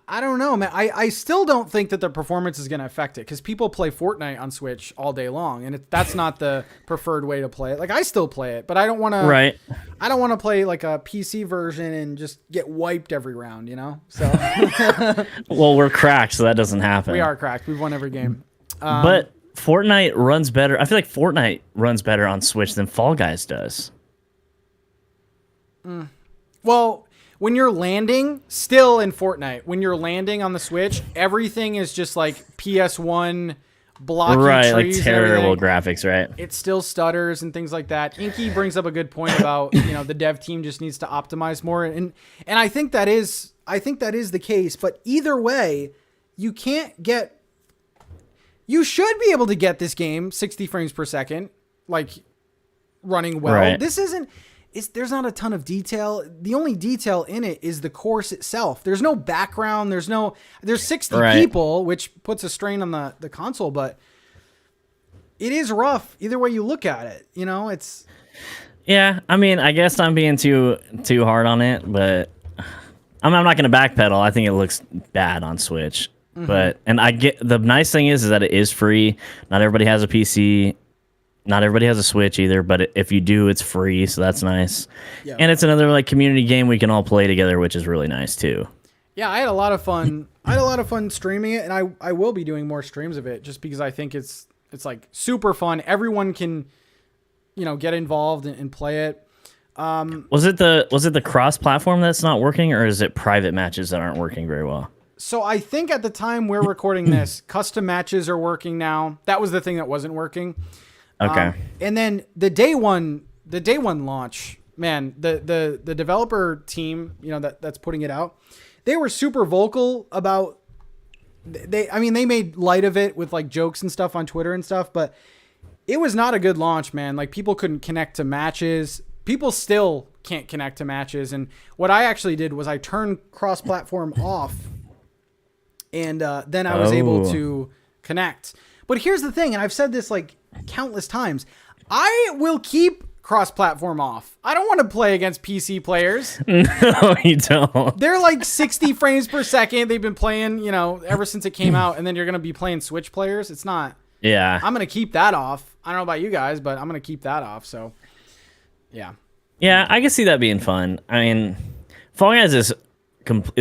I don't know, man. I still don't think that the performance is going to affect it, because people play Fortnite on Switch all day long, and that's not the preferred way to play it. Like, I still play it, but I don't want to. Right. I don't want to play like a PC version and just get wiped every round, So. Well, we're cracked, so that doesn't happen. We are cracked. We've won every game. But Fortnite runs better. I feel like Fortnite runs better on Switch than Fall Guys does. Well, when you're landing, still in Fortnite, when you're landing on the Switch, everything is just like PS1 blocky right, trees. like terrible graphics, right? It still stutters and things like that. Inky brings up a good point about, the dev team just needs to optimize more. And I think that is the case. But either way, you should be able to get this game 60 frames per second, like running well. Right. There's not a ton of detail. The only detail in it is the course itself. There's no background. There's 60 people, which puts a strain on the console, but it is rough either way you look at it. It's. Yeah, I mean, I guess I'm being too hard on it, but I'm not going to backpedal. I think it looks bad on Switch. But I get the nice thing is that it is free. Not everybody has a PC. Not everybody has a Switch either, but if you do, it's free, so that's nice. Yeah. And it's another like community game we can all play together, which is really nice too. Yeah, I had a lot of fun. Streaming it, and I will be doing more streams of it just because I think it's like super fun. Everyone can, get involved and play it. Was it the cross-platform that's not working, or is it private matches that aren't working very well? So I think at the time we're recording this, custom matches are working now. That was the thing that wasn't working. Okay. And then the day one launch, man, the developer team, that's putting it out, they were super vocal about. They made light of it with like jokes and stuff on Twitter and stuff, but it was not a good launch, man. Like people couldn't connect to matches. People still can't connect to matches. And what I actually did was I turned cross-platform off, and then I was able to connect. But here's the thing, and I've said this like countless times, I will keep cross-platform off. I don't want to play against PC players. No, you don't. They're like 60 frames per second. They've been playing, ever since it came out, and then you're going to be playing Switch players. It's not. Yeah. I'm going to keep that off. I don't know about you guys, but I'm going to keep that off, so yeah. Yeah, I can see that being fun. I mean, Fall Guys is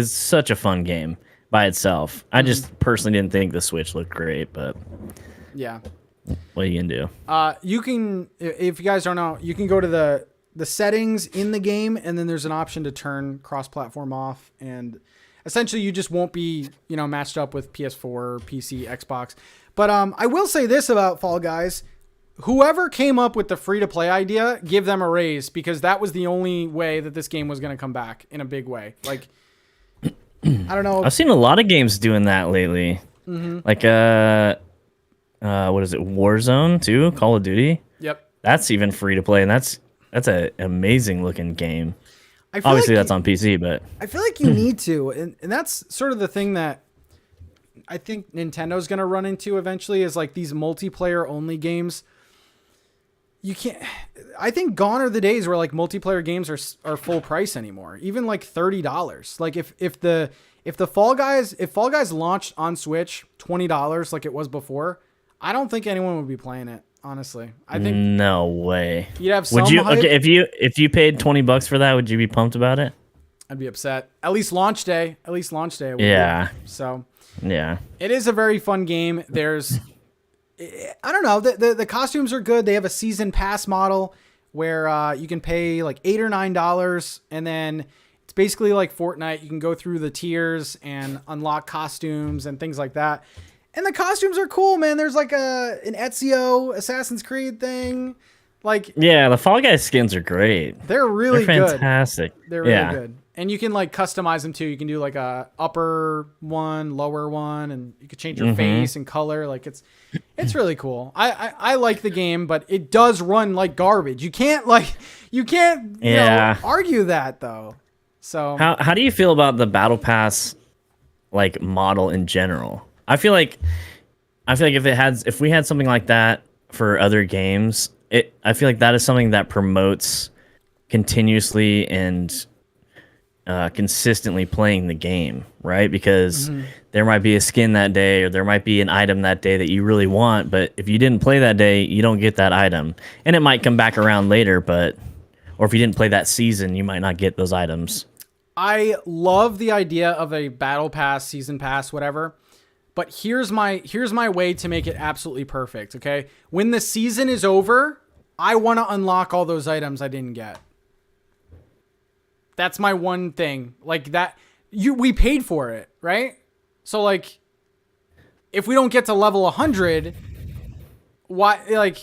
such a fun game by itself. I just personally didn't think the Switch looked great, but yeah. What are you gonna do? You can, if you guys don't know, you can go to the settings in the game, and then there's an option to turn cross-platform off, and essentially you just won't be, matched up with PS4, PC, Xbox. But I will say this about Fall Guys: whoever came up with the free-to-play idea, give them a raise, because that was the only way that this game was going to come back in a big way. Like, I don't know. I've seen a lot of games doing that lately. Like what is it? Warzone 2, Call of Duty. Yep. That's even free to play, and that's an amazing looking game. Obviously, that's on PC, but I feel like you need to, and that's sort of the thing that I think Nintendo's going to run into eventually, is like these multiplayer only games. You can't. I think gone are the days where like multiplayer games are full price anymore. Even like $30. Like if Fall Guys launched on Switch $20 like it was before, I don't think anyone would be playing it. Honestly, I think no way. You'd have some. Would you? hype. Okay, if you paid $20 for that, would you be pumped about it? I'd be upset. At least launch day. I would Yeah. be. So yeah, it is a very fun game. There's, I don't know. The costumes are good. They have a season pass model where you can pay like $8 or $9, and then it's basically like Fortnite. You can go through the tiers and unlock costumes and things like that. And the costumes are cool, man. There's like an Ezio Assassin's Creed thing. Like, yeah, the Fall Guys skins are great. They're really good. Fantastic. They're really good. And you can like customize them too. You can do like a upper one, lower one, and you can change your face and color. Like it's really cool. I like the game, but it does run like garbage. You can't argue that though. So how do you feel about the Battle Pass like model in general? I feel like if we had something like that for other games, I feel like that is something that promotes continuously and consistently playing the game, right? Because there might be a skin that day, or there might be an item that day that you really want, but if you didn't play that day, you don't get that item. And it might come back around later, or if you didn't play that season, you might not get those items. I love the idea of a battle pass, season pass, whatever. But here's my way to make it absolutely perfect, okay? When the season is over, I want to unlock all those items I didn't get. That's my one thing. Like that, we paid for it, right? So like, if we don't get to level 100, why? Like,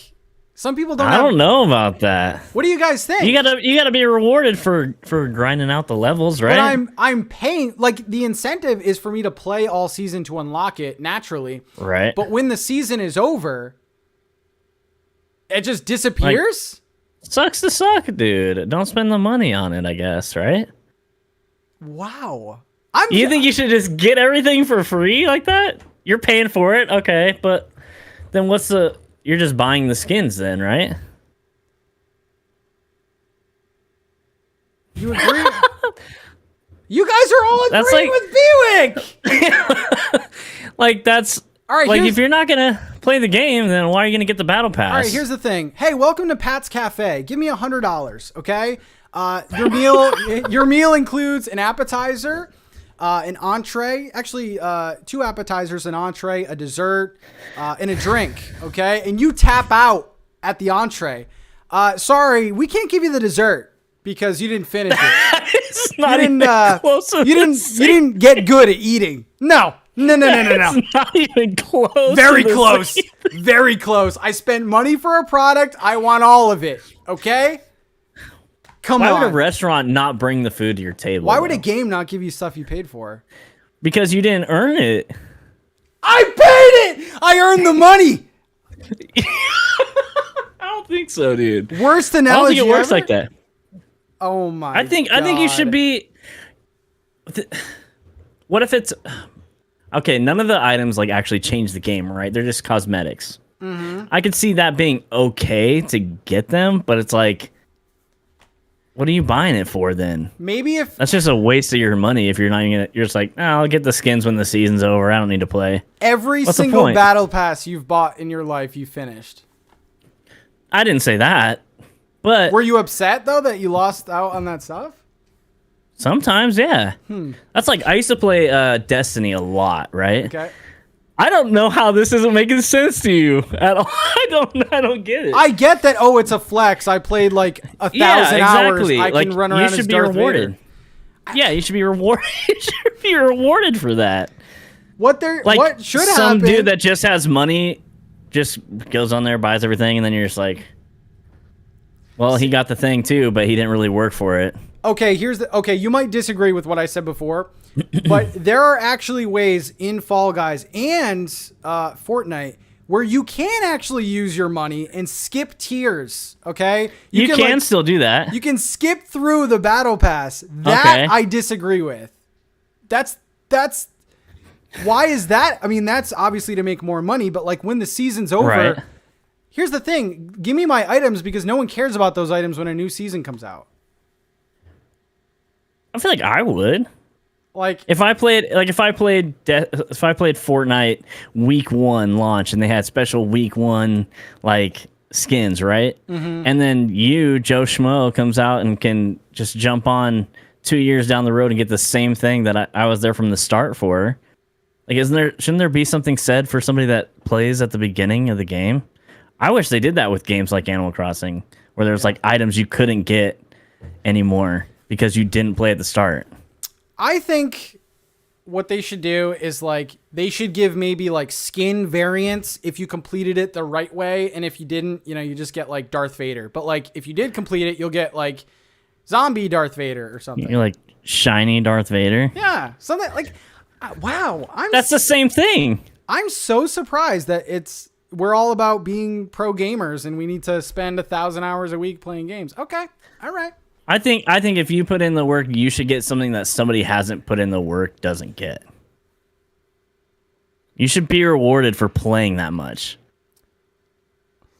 some people don't. I don't know about that. What do you guys think? You gotta be rewarded for grinding out the levels, right? But I'm paying. Like, the incentive is for me to play all season to unlock it naturally. Right. But when the season is over, it just disappears. Like, sucks to suck, dude. Don't spend the money on it, I guess, right? Wow. You think you should just get everything for free like that? You're paying for it, okay, but then you're just buying the skins then, right? You agree? You guys are all agreeing with Buick! Like, that's... All right, like, if you're not gonna play the game, then why are you gonna get the battle pass? All right, here's the thing. Hey, welcome to Pat's Cafe. Give me $100, okay? Your meal includes an appetizer, an entree, actually 2 appetizers, an entree, a dessert, and a drink, okay? And you tap out at the entree. Sorry, we can't give you the dessert because you didn't finish it. It's not even close. You didn't get good at eating. No. It's not even close. Very close. Very close. I spent money for a product. I want all of it. Okay? Come on. Why would a restaurant not bring the food to your table? Why would a game not give you stuff you paid for? Because you didn't earn it. I paid it! I earned the money! I don't think so, dude. Worst analogy I don't think it works ever? like that. Oh my I think you should be... What if it's... Okay, none of the items like actually change the game, right? They're just cosmetics. Mm-hmm. I could see that being okay to get them, but it's like, what are you buying it for then? Maybe if that's just a waste of your money. If you're not even you're just like, I'll get the skins when the season's over. I don't need to play. Every single battle pass you've bought in your life, you finished. I didn't say that, but were you upset though that you lost out on that stuff? Sometimes, yeah. That's like, I used to play Destiny a lot, right? Okay. I don't know how this isn't making sense to you at all. I don't get it. I get that. Oh, it's a flex. I played like 1,000 hours. I can run around as Darth Vader. Yeah, you should be rewarded. You should be rewarded for that. What should happen? Some dude that just has money just goes on there, buys everything, and then you're just like, well, he got the thing too, but he didn't really work for it. Okay, you might disagree with what I said before, but there are actually ways in Fall Guys and Fortnite where you can actually use your money and skip tiers, okay? You can still do that. You can skip through the battle pass. That I disagree with. That's why is that? I mean, that's obviously to make more money, but like when the season's over, right. Here's the thing. Give me my items because no one cares about those items when a new season comes out. I feel like I would. Like if I played Fortnite week 1 launch and they had special week 1 like skins, right? Mm-hmm. And then Joe Schmo comes out and can just jump on 2 years down the road and get the same thing that I was there from the start for. Like, shouldn't there be something said for somebody that plays at the beginning of the game? I wish they did that with games like Animal Crossing, where there's like items you couldn't get anymore because you didn't play at the start. I think what they should do is like they should give maybe like skin variants if you completed it the right way, and if you didn't, you just get like Darth Vader. But like if you did complete it, you'll get like zombie Darth Vader or something. You're like shiny Darth Vader. Yeah, something like wow. That's the same thing. I'm so surprised that we're all about being pro gamers and we need to spend 1,000 hours a week playing games. Okay, all right. I think if you put in the work, you should get something that somebody hasn't put in the work doesn't get. You should be rewarded for playing that much.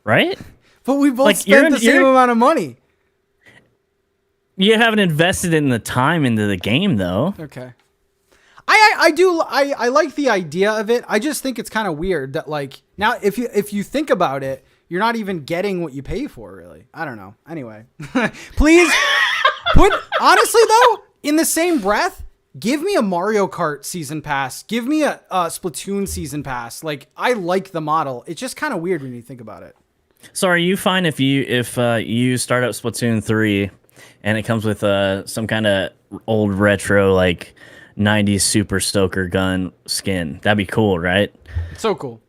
Right? But we both spent the same amount of money. You haven't invested in the time into the game, though. Okay. I like the idea of it. I just think it's kind of weird that like now if you think about it, you're not even getting what you pay for, really. I don't know. Anyway, please honestly though, in the same breath, give me a Mario Kart season pass. Give me a Splatoon season pass. Like, I like the model. It's just kind of weird when you think about it. So are you fine if you start up Splatoon 3 and it comes with some kind of old retro like 90s Super Soaker gun skin. That'd be cool, right? So cool.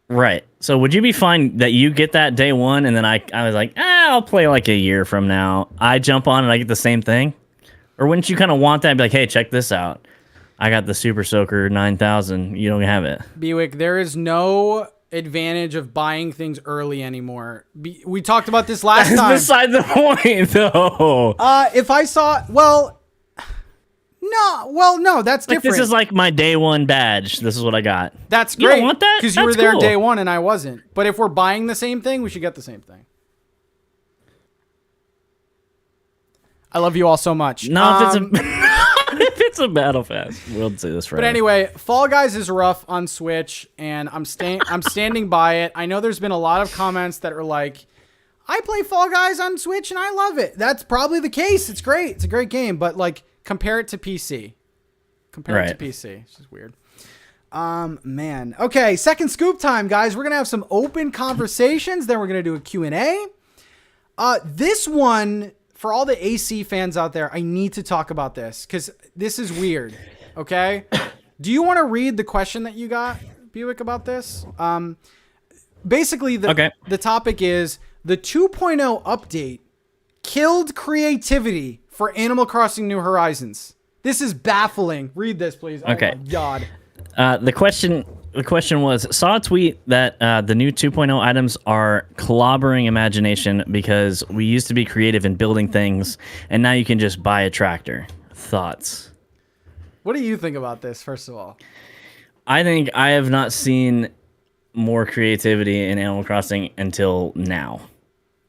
Right. So would you be fine that you get that day one, and then I was like, I'll play like a year from now. I jump on and I get the same thing? Or wouldn't you kind of want that and be like, hey, check this out. I got the Super Soaker 9000. You don't have it. Bewick, there is no advantage of buying things early anymore. We talked about this last time. That's beside the point, though. If I saw, no, that's like, different. This is like my day one badge. This is what I got. That's great. You don't want that? Because you were there day one and I wasn't. But if we're buying the same thing, we should get the same thing. I love you all so much. No, if it's a Battle Pass, we'll do this forever. But anyway, Fall Guys is rough on Switch, and I'm standing by it. I know there's been a lot of comments that are like, I play Fall Guys on Switch and I love it. That's probably the case. It's great. It's a great game, but like, compare it to PC. Compare it to PC. It's just weird. Man. Okay, second scoop time, guys. We're going to have some open conversations. Then we're going to do a Q&A. This one, for all the AC fans out there, I need to talk about this because this is weird. Okay? Do you want to read the question that you got, Buick, about this? Basically, the topic is the 2.0 update killed creativity for Animal Crossing New Horizons. This is baffling. Read this, please. Okay. Oh my God. The question was, saw a tweet that the new 2.0 items are clobbering imagination because we used to be creative in building things, and now you can just buy a tractor. Thoughts? What do you think about this, first of all? I think I have not seen more creativity in Animal Crossing until now.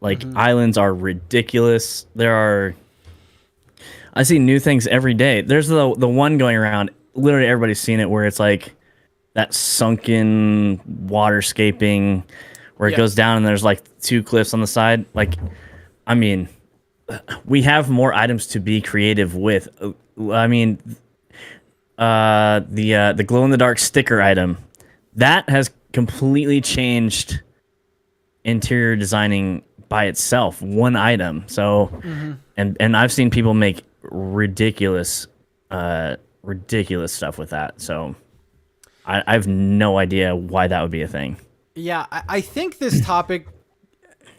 Like, islands are ridiculous. I see new things every day. There's the one going around, literally everybody's seen it, where it's like that sunken waterscaping where it goes down and there's like two cliffs on the side. Like, I mean, we have more items to be creative with. I mean, the glow in the dark sticker item that has completely changed interior designing by itself, one item. So, and I've seen people make ridiculous stuff with that. So I have no idea why that would be a thing. Yeah, I think this topic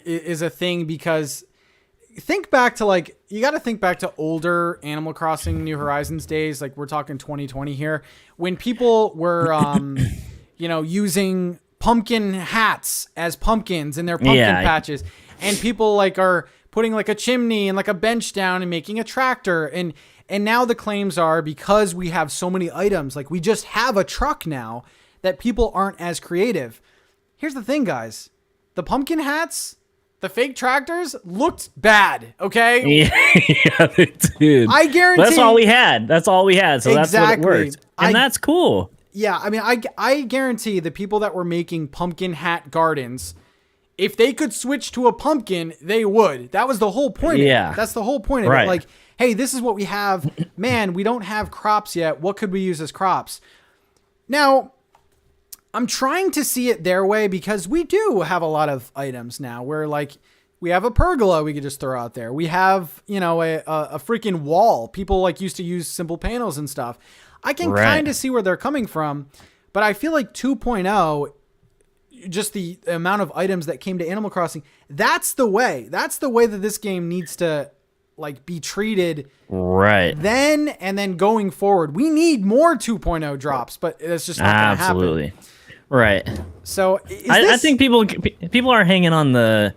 is a thing because think back to you got to think back to older Animal Crossing New Horizons days. Like, we're talking 2020 here, when people were, using pumpkin hats as pumpkins in their pumpkin patches, and people are putting a chimney and a bench down and making a tractor. And now the claims are, because we have so many items, we just have a truck now, that people aren't as creative. Here's the thing, guys. The pumpkin hats, the fake tractors looked bad, okay? Yeah, they did. I guarantee. That's all we had. So that's what it worked. And that's cool. Yeah, I mean, I guarantee the people that were making pumpkin hat gardens, if they could switch to a pumpkin, they would. That was the whole point. Yeah. That's the whole point of it. Hey, this is what we have. Man, we don't have crops yet. What could we use as crops? Now, I'm trying to see it their way, because we do have a lot of items now where we have a pergola we could just throw out there. We have, a freaking wall. People used to use simple panels and stuff. I can kind of see where they're coming from, but I feel like 2.0, just the amount of items that came to Animal Crossing, that's the way. That's the way that this game needs to be treated. Right. Then and then going forward. We need more 2.0 drops, but it's just not going to happen. Absolutely. Right. So I think people are hanging on that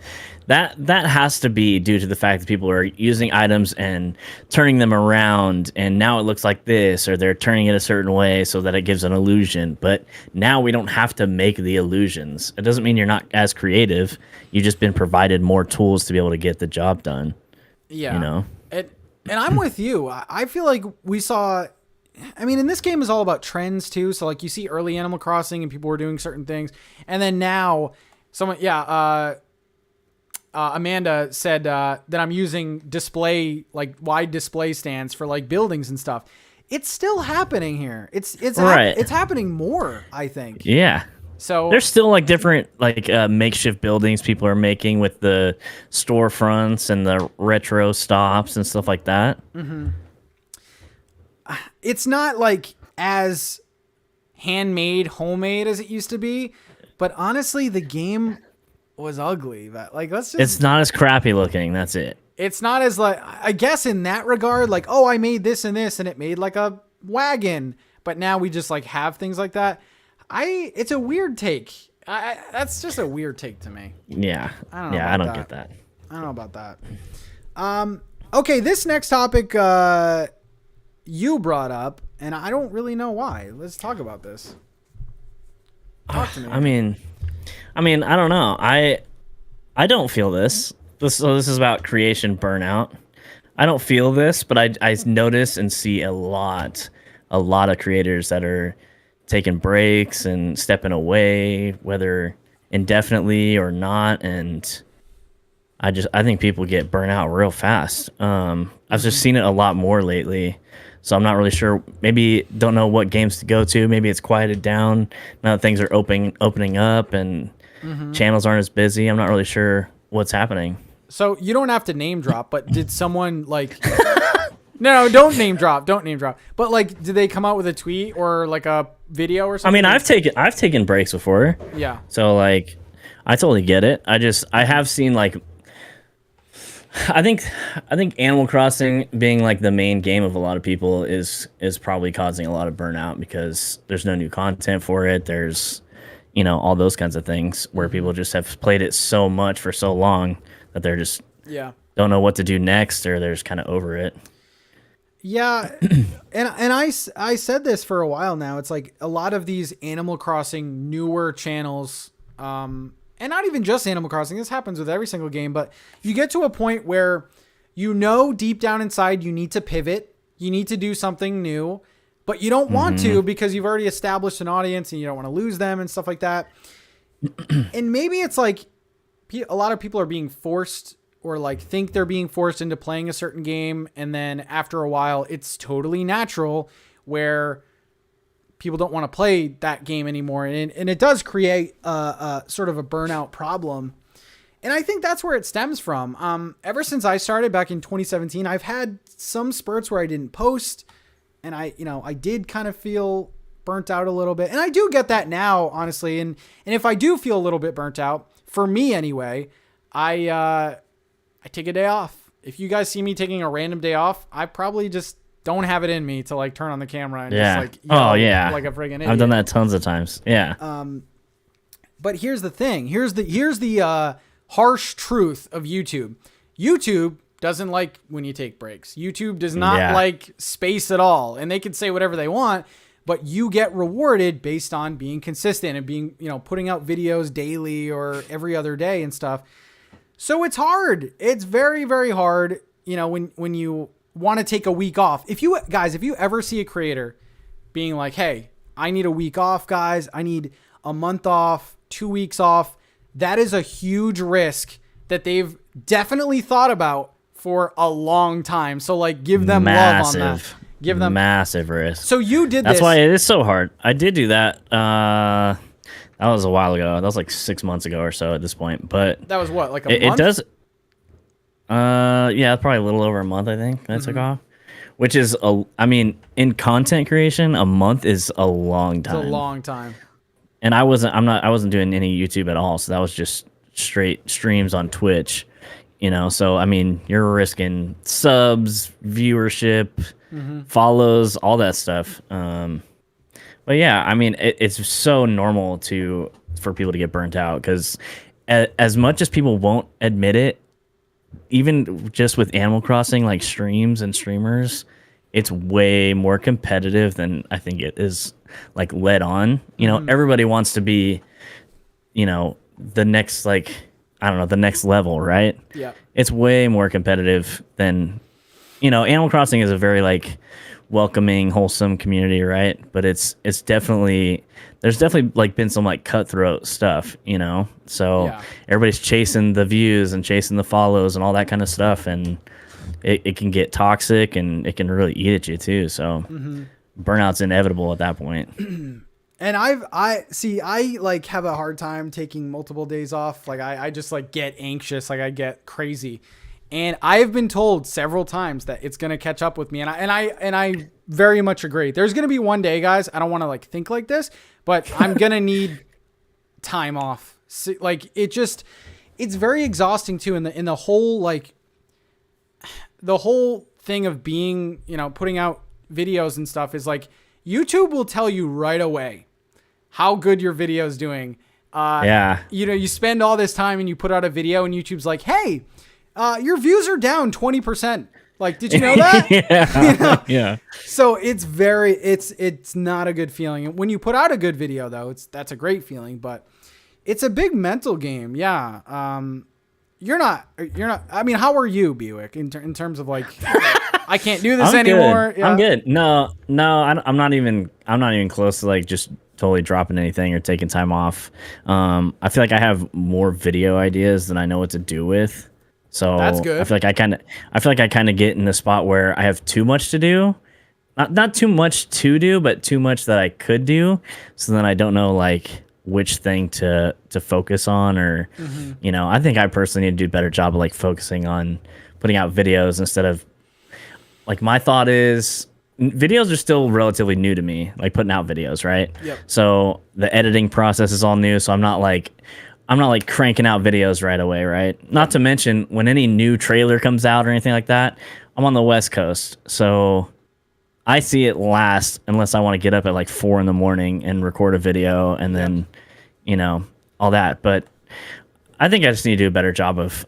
has to be due to the fact that people are using items and turning them around, and now it looks like this, or they're turning it a certain way so that it gives an illusion. But now we don't have to make the illusions. It doesn't mean you're not as creative. You've just been provided more tools to be able to get the job done. Yeah. And I'm with you. I feel like we saw, I mean, and this game is all about trends too. So you see early Animal Crossing and people were doing certain things. And then now someone, Amanda said that I'm using display, wide display stands for buildings and stuff. It's still happening here. It's happening more, I think. Yeah. So there's still like different like makeshift buildings people are making with the storefronts and the retro stops and stuff like that. it's not like as handmade, homemade as it used to be, but honestly, the game was ugly. But like, It's not as crappy looking. That's it. It's not as like, I guess in that regard, like, oh, I made this and this and it made like a wagon, but now we just like have things like that. It's a weird take. That's just a weird take to me. Yeah. I don't get that. I don't know about that. Okay, this next topic you brought up, and I don't really know why. Let's talk about this. Talk to me. I mean, I don't know. I don't feel this. So this is about creation burnout. I don't feel this, but I notice and see a lot of creators that are taking breaks and stepping away, whether indefinitely or not, and I think people get burnt out real fast. I've just seen it a lot more lately, so I'm not really sure. Maybe don't know what games to go to. Maybe it's quieted down now that things are opening up and channels aren't as busy. I'm not really sure what's happening. So you don't have to name drop, but did someone like? No, don't name drop. Don't name drop. But like, did they come out with a tweet or like a video or something? I mean, I've taken breaks before. Yeah. So like, I totally get it. I have seen like, I think Animal Crossing being like the main game of a lot of people is probably causing a lot of burnout because there's no new content for it. There's, all those kinds of things where people just have played it so much for so long that they're just don't know what to do next, or they're just kind of over it. Yeah, and I said this for a while now. It's like a lot of these Animal Crossing newer channels, and not even just Animal Crossing. This happens with every single game, but you get to a point where deep down inside you need to pivot, you need to do something new, but you don't want to because you've already established an audience and you don't want to lose them and stuff like that. And maybe it's like a lot of people are being forced or like think they're being forced into playing a certain game. And then after a while, it's totally natural where people don't want to play that game anymore. And it does create a sort of a burnout problem. And I think that's where it stems from. Ever since I started back in 2017, I've had some spurts where I didn't post and I did kind of feel burnt out a little bit. And I do get that now, honestly. And if I do feel a little bit burnt out, for me anyway, I take a day off. If you guys see me taking a random day off, I probably just don't have it in me to like turn on the camera and just like yell like a friggin' idiot. I've done that tons of times. Yeah. But here's the thing. Here's the harsh truth of YouTube. YouTube doesn't like when you take breaks. YouTube does not like space at all. And they can say whatever they want, but you get rewarded based on being consistent and being, putting out videos daily or every other day and stuff. So it's hard. It's very, very hard, when you want to take a week off. If you ever see a creator being like, hey, I need a week off, guys. I need a month off, 2 weeks off. That is a huge risk that they've definitely thought about for a long time. So like give them love on that. Give them massive risk. So you did That's this. why it is so hard. I did do that. That was a while ago. That was like 6 months ago or so at this point. But that was what, like a month? It does. Yeah, probably a little over a month, I think, that took off. Which is, in content creation, a month is a long time. It's a long time. And I wasn't doing any YouTube at all. So that was just straight streams on Twitch, So, you're risking subs, viewership, follows, all that stuff. But yeah, it's so normal for people to get burnt out because as much as people won't admit it, even just with Animal Crossing, like streams and streamers, it's way more competitive than I think it is like led on. Everybody wants to be, the next, the next level, right? Yeah. It's way more competitive than, Animal Crossing is a very welcoming, wholesome community, right? But there's definitely been some cutthroat stuff, So everybody's chasing the views and chasing the follows and all that kind of stuff, and it can get toxic and it can really eat at you too. So burnout's inevitable at that point. And I like have a hard time taking multiple days off. Like I just like get anxious, like I get crazy. And I've been told several times that it's going to catch up with me. And I very much agree. There's going to be one day, guys, I don't want to like think like this, but I'm going to need time off. So, like it's very exhausting too. In the whole, like the whole thing of being, putting out videos and stuff is like, YouTube will tell you right away how good your video is doing. You spend all this time and you put out a video and YouTube's like, hey, your views are down 20%. Like, did you know that? Yeah. So it's not a good feeling. When you put out a good video though, that's a great feeling, but it's a big mental game. Yeah. You're not, I mean, how are you, Buick, in terms of like, I can't do this anymore. Yeah. I'm good. No, I'm not even close to like just totally dropping anything or taking time off. I feel like I have more video ideas than I know what to do with. So that's good. I feel like I kind of get in the spot where I have too much to do. Not too much to do, but too much that I could do. So then I don't know like which thing to focus on, or I think I personally need to do a better job of like focusing on putting out videos instead of like, my thought is videos are still relatively new to me, like putting out videos, right? Yep. So the editing process is all new, so I'm not like cranking out videos right away, right? Not to mention when any new trailer comes out or anything like that, I'm on the West Coast, so I see it last unless I want to get up at like 4 a.m. and record a video and then, all that. But I think I just need to do a better job of,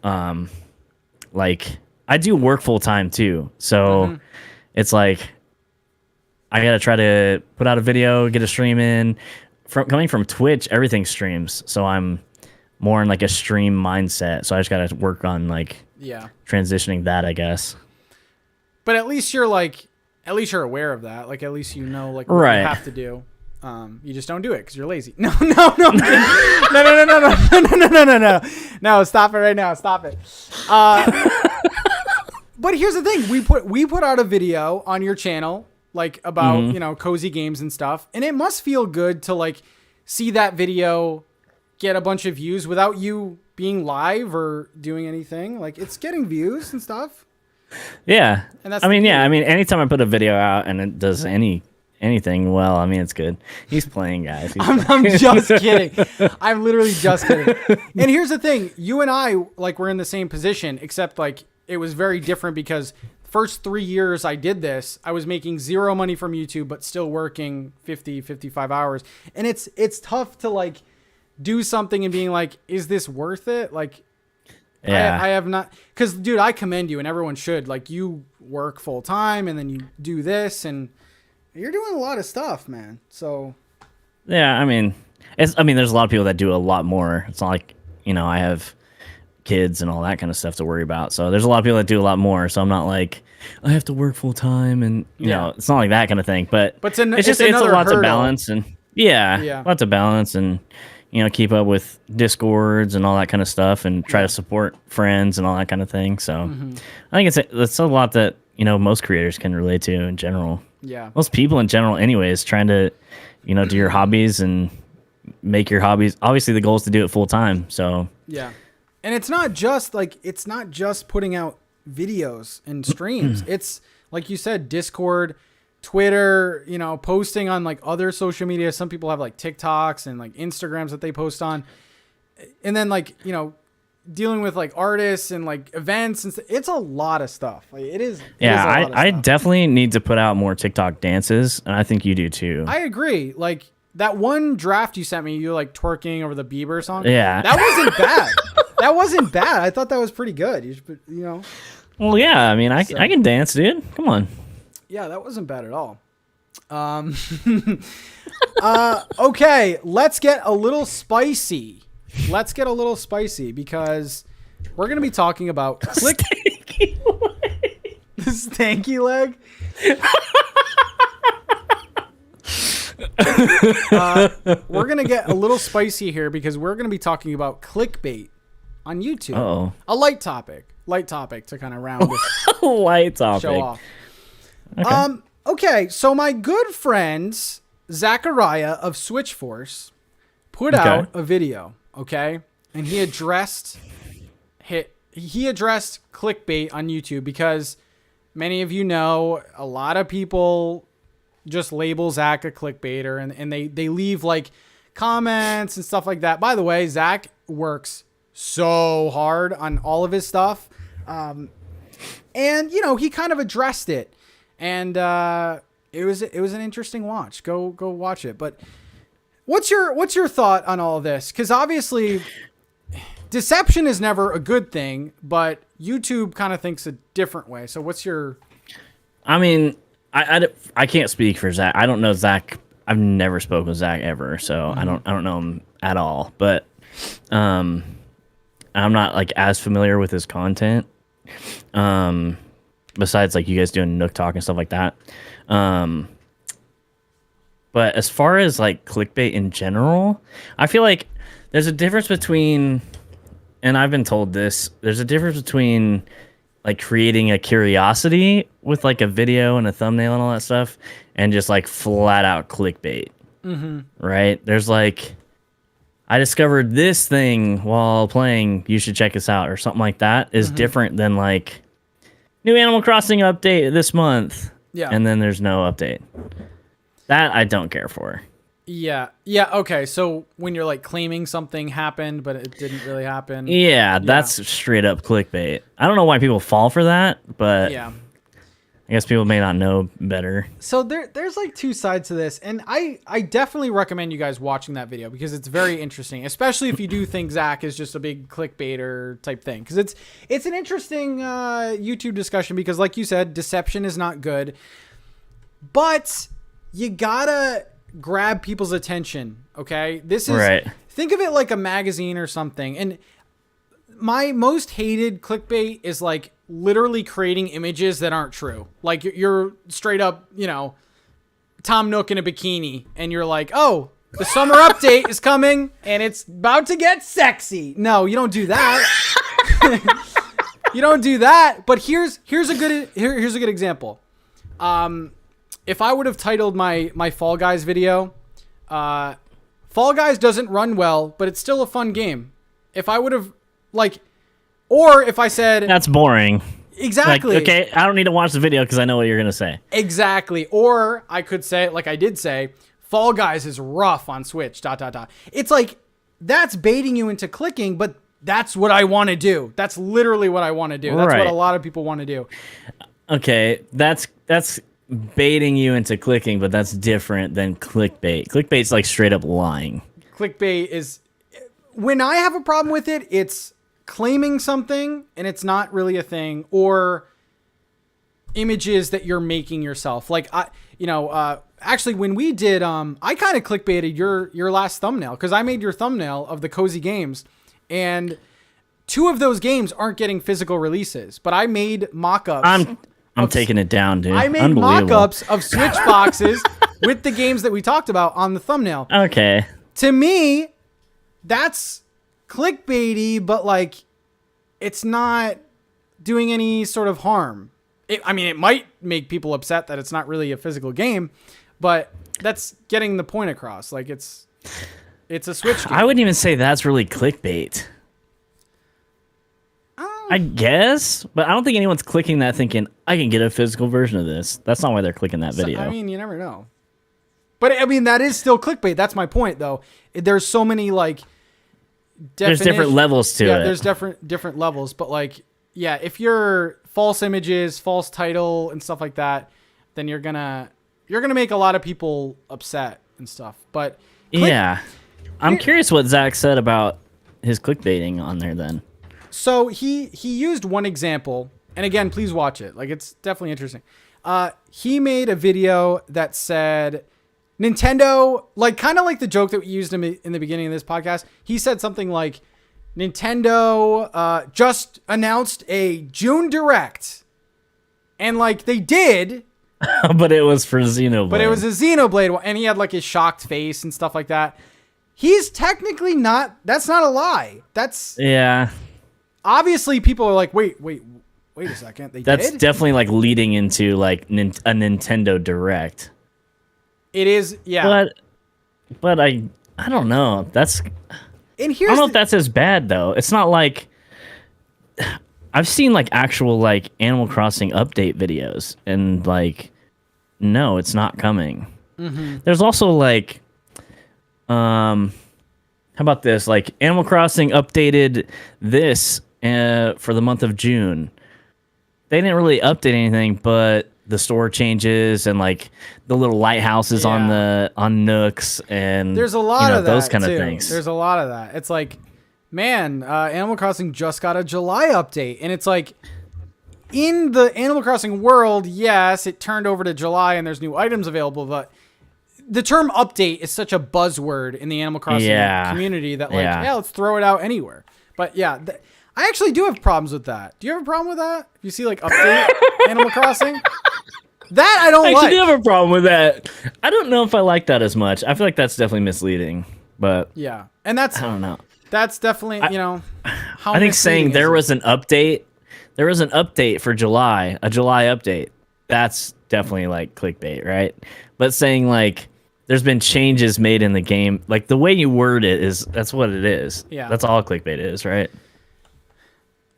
like, I do work full time too. So it's like, I got to try to put out a video, get a stream in. Coming from Twitch, everything streams. So I'm more in like a stream mindset. So I just got to work on like transitioning that, I guess. But at least you're aware of that. Like, at least like what right. you have to do. You just don't do it because you're lazy. No. No, stop it right now. Stop it. But here's the thing. We put out a video on your channel, like about, cozy games and stuff. And it must feel good to like see that video get a bunch of views without you being live or doing anything. Like, it's getting views and stuff. Yeah. And that's anytime I put a video out and it does anything, well, I mean, it's good. He's playing, guys. I'm just kidding. I'm literally just kidding. And here's the thing. You and I, like, we're in the same position, except like it was very different because first 3 years I did this, I was making zero money from YouTube, but still working 50, 55 hours. And it's tough to like do something and being like, is this worth it? Like, yeah. I have not, because dude, I commend you and everyone should. Like, you work full time and then you do this and you're doing a lot of stuff, man. So yeah, I mean, there's a lot of people that do a lot more. It's not like, I have kids and all that kind of stuff to worry about. So there's a lot of people that do a lot more. So I'm not like, I have to work full time and it's not like that kind of thing. But it's a lot to balance and lots of balance and keep up with Discords and all that kind of stuff and try to support friends and all that kind of thing. So I think it's a lot that most creators can relate to in general. Yeah, most people in general, anyways, trying to do your hobbies and make your hobbies. Obviously, the goal is to do it full time. So yeah. And it's not just putting out videos and streams. It's like you said, Discord, Twitter, posting on like other social media. Some people have like TikToks and like Instagrams that they post on. And then like, dealing with like artists and like events and it's a lot of stuff. Like it is. Yeah, I definitely need to put out more TikTok dances. And I think you do too. I agree. Like that one draft you sent me, you like twerking over the Bieber song. Yeah. That wasn't bad. That wasn't bad. I thought that was pretty good. Well, yeah. I mean, I can dance, dude. Come on. Yeah, that wasn't bad at all. Okay, let's get a little spicy. Because we're going to be talking about stanky leg. The stanky leg. We're going to get a little spicy here because we're going to be talking about clickbait on YouTube. Uh-oh. A light topic to kind of round this light topic. show off. Okay, so my good friend Zachariah of Switchforce put out a video, okay? And he addressed clickbait on YouTube because many of you know a lot of people just label Zach a clickbaiter and they leave like comments and stuff like that. By the way, Zach works so hard on all of his stuff. And you know, he kind of addressed it, and it was an interesting watch. Go watch it. But what's your thought on all of this? Because obviously, deception is never a good thing, but YouTube kind of thinks a different way. So what's your? I mean, I can't speak for Zach. I don't know Zach. I've never spoken with Zach ever, so I don't know him at all. But I'm not like as familiar with his content. Besides like you guys doing Nook Talk and stuff like that. But as far as like clickbait in general, I feel like there's a difference between, and I've been told this, there's a difference between like creating a curiosity with like a video and a thumbnail and all that stuff, and just like flat out clickbait. Right? There's like, I discovered this thing while playing, you should check this out, or something like that is different than like new Animal Crossing update this month. Yeah. And then there's no update. That I don't care for. Yeah. Yeah. Okay. So when you're like claiming something happened, but it didn't really happen. Yeah. That's straight up clickbait. I don't know why people fall for that, but yeah. I guess people may not know better. So there's like two sides to this, and I definitely recommend you guys watching that video because it's very interesting, especially if you do think Zach is just a big clickbaiter type thing. Because it's an interesting YouTube discussion because, like you said, deception is not good, but you gotta grab people's attention. Okay, this is right. Think of it like a magazine or something, and my most hated clickbait is like literally creating images that aren't true. Like you're straight up, you know, Tom Nook in a bikini and you're like, oh, the summer update is coming and it's about to get sexy. No, you don't do that. You don't do that. But here's a good example. If I would have titled my Fall Guys video, Fall Guys doesn't run well, but it's still a fun game. If I would have or if I said... That's boring. Exactly. Like, okay, I don't need to watch the video because I know what you're going to say. Exactly. Or I could say, like I did say, Fall Guys is rough on Switch, ... It's like, that's baiting you into clicking, but that's what I want to do. That's literally what I want to do. That's what a lot of people want to do. Okay, that's baiting you into clicking, but that's different than clickbait. Clickbait's like straight up lying. Clickbait is... When I have a problem with it, it's claiming something and it's not really a thing, or images that you're making yourself. Like actually when we did, I kind of clickbaited your last thumbnail because I made your thumbnail of the cozy games, and 2 of those games aren't getting physical releases, but I made mock-ups. I'm taking it down, dude. I made mock-ups of Switch boxes with the games that we talked about on the thumbnail. Okay. To me, that's clickbaity, but like it's not doing any sort of harm. It might make people upset that it's not really a physical game, but that's getting the point across. Like it's a Switch game. I wouldn't even say that's really clickbait. I guess, but I don't think anyone's clicking that thinking I can get a physical version of this. That's not why they're clicking that video. So, you never know. But that is still clickbait. That's my point, though. There's so many like. There's different levels to it. Yeah, there's different levels, but like, yeah, if you're false images, false title, and stuff like that, then you're gonna make a lot of people upset and stuff. But yeah, I'm curious what Zach said about his clickbaiting on there. Then, so he used one example, and again, please watch it. Like, it's definitely interesting. He made a video that said, Nintendo, like kind of like the joke that we used in the beginning of this podcast. He said something like, Nintendo just announced a June Direct. And like they did. But it was for Xenoblade. But it was a Xenoblade one. And he had like his shocked face and stuff like that. He's technically not, that's not a lie. That's... Yeah. Obviously people are like, wait a second. That's definitely like leading into like a Nintendo Direct. It is, yeah. But I don't know. That's And I don't know if that's as bad though. It's not like I've seen like actual like Animal Crossing update videos, and like no, it's not coming. There's also like how about this? Like Animal Crossing updated this for the month of June. They didn't really update anything, but the store changes and like the little lighthouses on Nooks, and there's a lot of that those kind too. of things. There's a lot of that. It's like, man, Animal Crossing just got a July update, and it's like, in the Animal Crossing world, yes, it turned over to July and there's new items available, but the term update is such a buzzword in the Animal Crossing community that like, let's throw it out anywhere. But yeah, I actually do have problems with that. Do you have a problem with that? If you see like update Animal Crossing? That I don't like. I actually do have a problem with that. I don't know if I like that as much. I feel like that's definitely misleading, but yeah. And that's, I don't know. That's definitely, how I think saying there was an update for July, a July update, that's definitely like clickbait, right? But saying like there's been changes made in the game, like the way you word it that's what it is. Yeah. That's all clickbait is, right?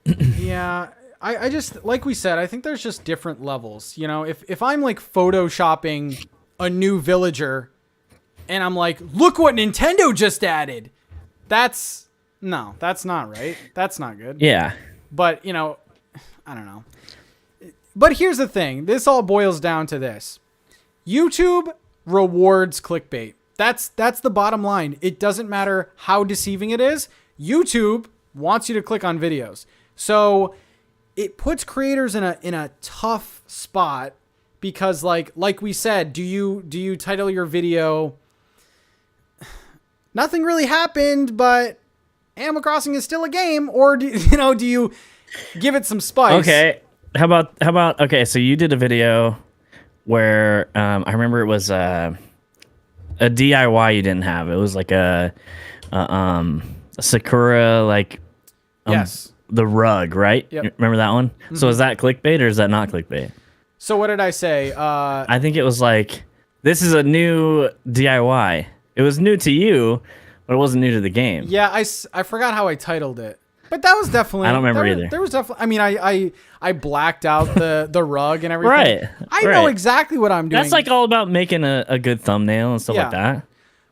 Yeah. I just, like we said, I think there's just different levels. You know, if I'm like photoshopping a new villager and I'm like, look what Nintendo just added. That's not right. That's not good. Yeah. But, I don't know. But here's the thing. This all boils down to this. YouTube rewards clickbait. That's the bottom line. It doesn't matter how deceiving it is. YouTube wants you to click on videos. So it puts creators in a tough spot because like we said, do you title your video nothing really happened, but Animal Crossing is still a game, or do you give it some spice? Okay. How about okay, so you did a video where I remember it was a DIY you didn't have. It was like a Sakura like yes. The rug, right? Yep. Remember that one? Mm-hmm. So is that clickbait or is that not clickbait? So what did I say? I think it was like, this is a new DIY. It was new to you, but it wasn't new to the game. Yeah, I forgot how I titled it. But that was definitely... I don't remember either. There was definitely... I mean, I blacked out the rug and everything. Right. I know exactly what I'm doing. That's like all about making a good thumbnail and stuff like that.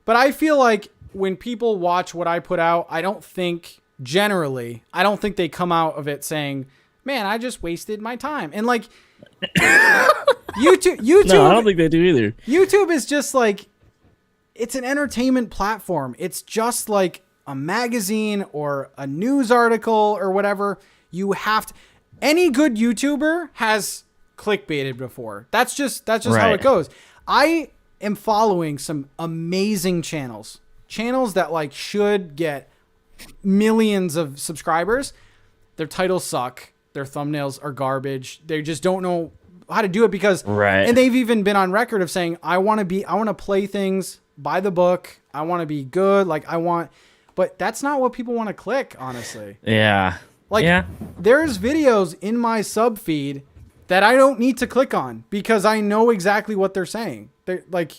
But I feel like when people watch what I put out, I don't think they come out of it saying, man, I just wasted my time. And like... YouTube... No, I don't think they do either. YouTube is just like... It's an entertainment platform. It's just like a magazine or a news article or whatever. You have to... Any good YouTuber has clickbaited before. That's just how it goes. I am following some amazing channels that like should get millions of subscribers. Their titles suck. Their thumbnails are garbage. They just don't know how to do it because, and they've even been on record of saying, I want to play things by the book. I want to be good. But that's not what people want to click, honestly. Yeah. There's videos in my sub feed that I don't need to click on because I know exactly what they're saying. They're like,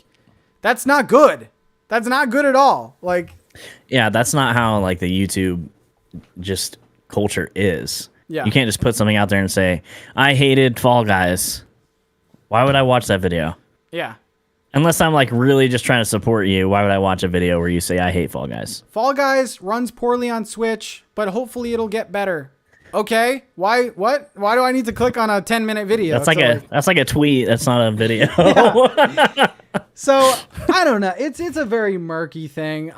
that's not good. That's not good at all. Yeah, that's not how like the YouTube just culture is. Yeah. You can't just put something out there and say, I hated Fall Guys. Why would I watch that video? Yeah. Unless I'm like really just trying to support you, why would I watch a video where you say I hate Fall Guys? Fall Guys runs poorly on Switch, but hopefully it'll get better. Okay, why? What? Why do I need to click on a 10-minute video? That's like a tweet. That's not a video. Yeah. So I don't know. It's a very murky thing.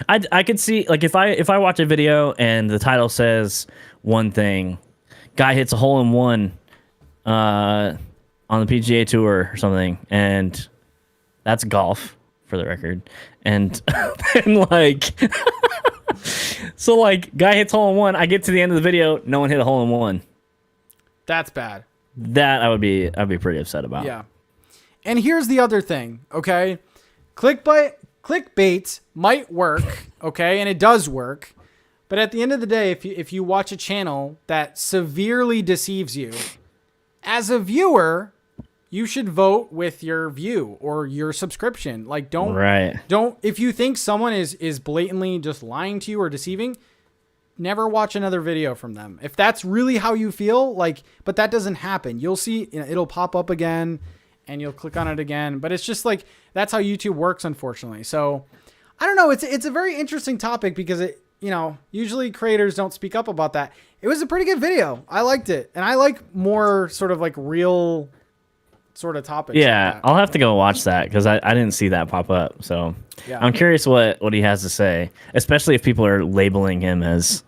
I could see like if I watch a video and the title says one thing, guy hits a hole in one on the PGA Tour or something, and that's golf for the record, and like. So like guy hits hole in one, I get to the end of the video, no one hit a hole in one. That's bad. That I'd be pretty upset about. Yeah. And here's the other thing, okay? Clickbait might work, okay? And it does work. But at the end of the day, if you watch a channel that severely deceives you, as a viewer, you should vote with your view or your subscription. Like, don't if you think someone is blatantly just lying to you or deceiving, never watch another video from them. If that's really how you feel, like, but that doesn't happen. You'll see, it'll pop up again and you'll click on it again. But it's just like, that's how YouTube works, unfortunately. So I don't know. It's a very interesting topic because usually creators don't speak up about that. It was a pretty good video. I liked it. And I like more sort of like real sort of topics. Yeah, I'll have to go watch that because I didn't see that pop up. So yeah. I'm curious what he has to say, especially if people are labeling him as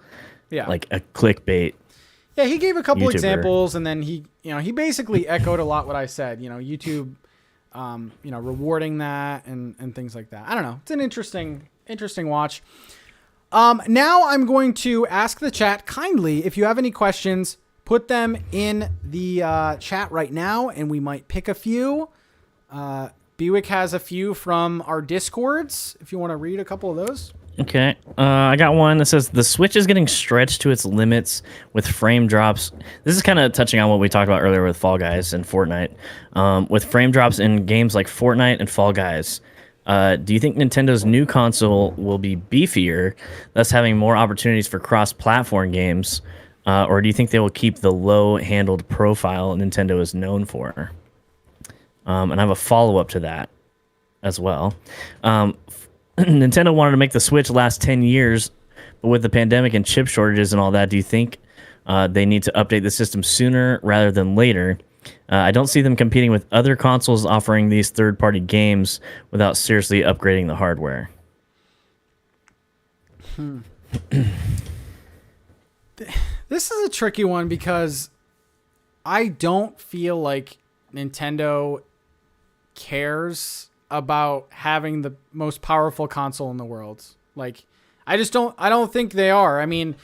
like a clickbait. Yeah, he gave a couple examples, and then he basically echoed a lot what I said. YouTube, rewarding that and things like that. I don't know. It's an interesting watch. Now I'm going to ask the chat kindly if you have any questions. Put them in the chat right now, and we might pick a few. Bewick has a few from our Discords, if you want to read a couple of those. Okay. I got one that says, the Switch is getting stretched to its limits with frame drops. This is kind of touching on what we talked about earlier with Fall Guys and Fortnite. With frame drops in games like Fortnite and Fall Guys, do you think Nintendo's new console will be beefier, thus having more opportunities for cross-platform games? Or do you think they will keep the low-handled profile Nintendo is known for? And I have a follow-up to that as well. Nintendo wanted to make the Switch last 10 years, but with the pandemic and chip shortages and all that, do you think they need to update the system sooner rather than later? I don't see them competing with other consoles offering these third-party games without seriously upgrading the hardware. This is a tricky one because I don't feel like Nintendo cares about having the most powerful console in the world. Like, I don't think they are. I mean,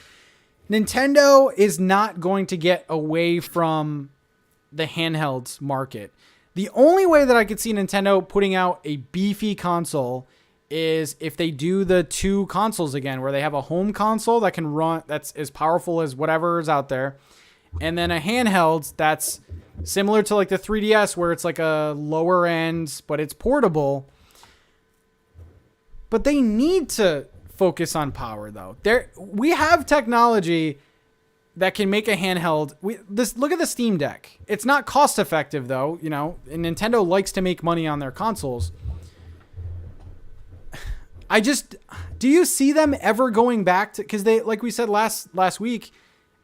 Nintendo is not going to get away from the handhelds market. The only way that I could see Nintendo putting out a beefy console is if they do the two consoles again, where they have a home console that can run, that's as powerful as whatever is out there, and then a handheld that's similar to like the 3DS, where it's like a lower end, but it's portable. But they need to focus on power, though. We have technology that can make a handheld. Look at the Steam Deck. It's not cost effective, though, and Nintendo likes to make money on their consoles. Do you see them ever going back to, because they, like we said last week,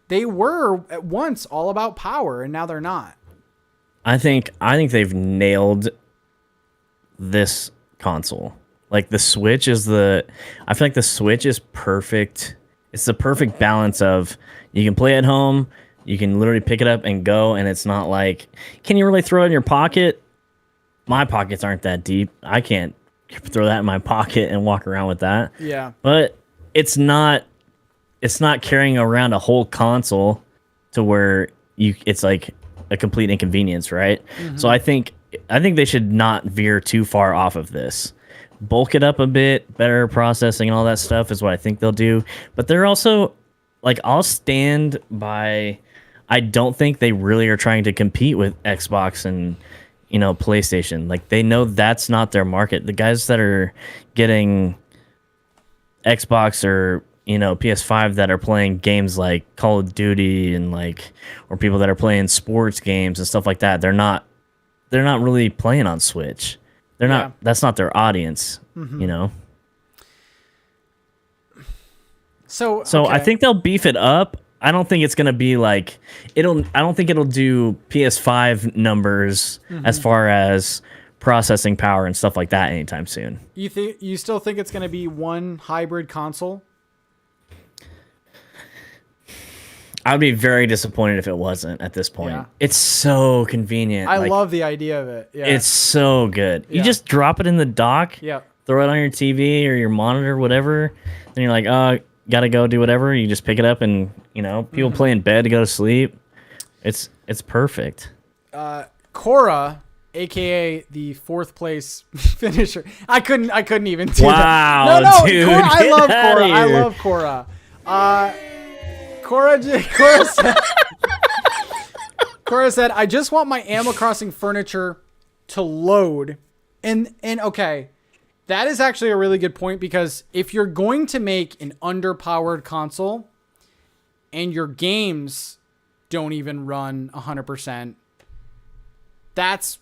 they were at once all about power, and now they're not. I think they've nailed this console. Like, the Switch is I feel like the Switch is perfect. It's the perfect balance of, you can play at home, you can literally pick it up and go, and it's not like, can you really throw it in your pocket? My pockets aren't that deep. I can't throw that in my pocket and walk around with that. Yeah. But it's not carrying around a whole console to where it's like a complete inconvenience, right? Mm-hmm. So I think they should not veer too far off of this. Bulk it up a bit, better processing and all that stuff is what I think they'll do. But they're also, like, I'll stand by, I don't think they really are trying to compete with Xbox and PlayStation. Like, they know that's not their market. The guys that are getting Xbox or PS5 that are playing games like Call of Duty and or people that are playing sports games and stuff like that, they're not really playing on Switch. They're not. That's not their audience. Mm-hmm. So okay. I think they'll beef it up. I don't think it's gonna be like it'll. I don't think it'll do PS5 numbers as far as processing power and stuff like that anytime soon. You still think it's gonna be one hybrid console? I would be very disappointed if it wasn't at this point. Yeah. It's so convenient. I love the idea of it. Yeah. It's so good. Yeah. You just drop it in the dock, throw it on your TV or your monitor, whatever. Then you're like, oh, gotta go do whatever. You just pick it up and, people play in bed to go to sleep. It's perfect. Cora, aka the fourth place finisher. I couldn't even do that. No, dude, Cora, I love Cora. Cora said, Cora said, I just want my Animal Crossing furniture to load. And okay, that is actually a really good point, because if you're going to make an underpowered console and your games don't even run 100%, that's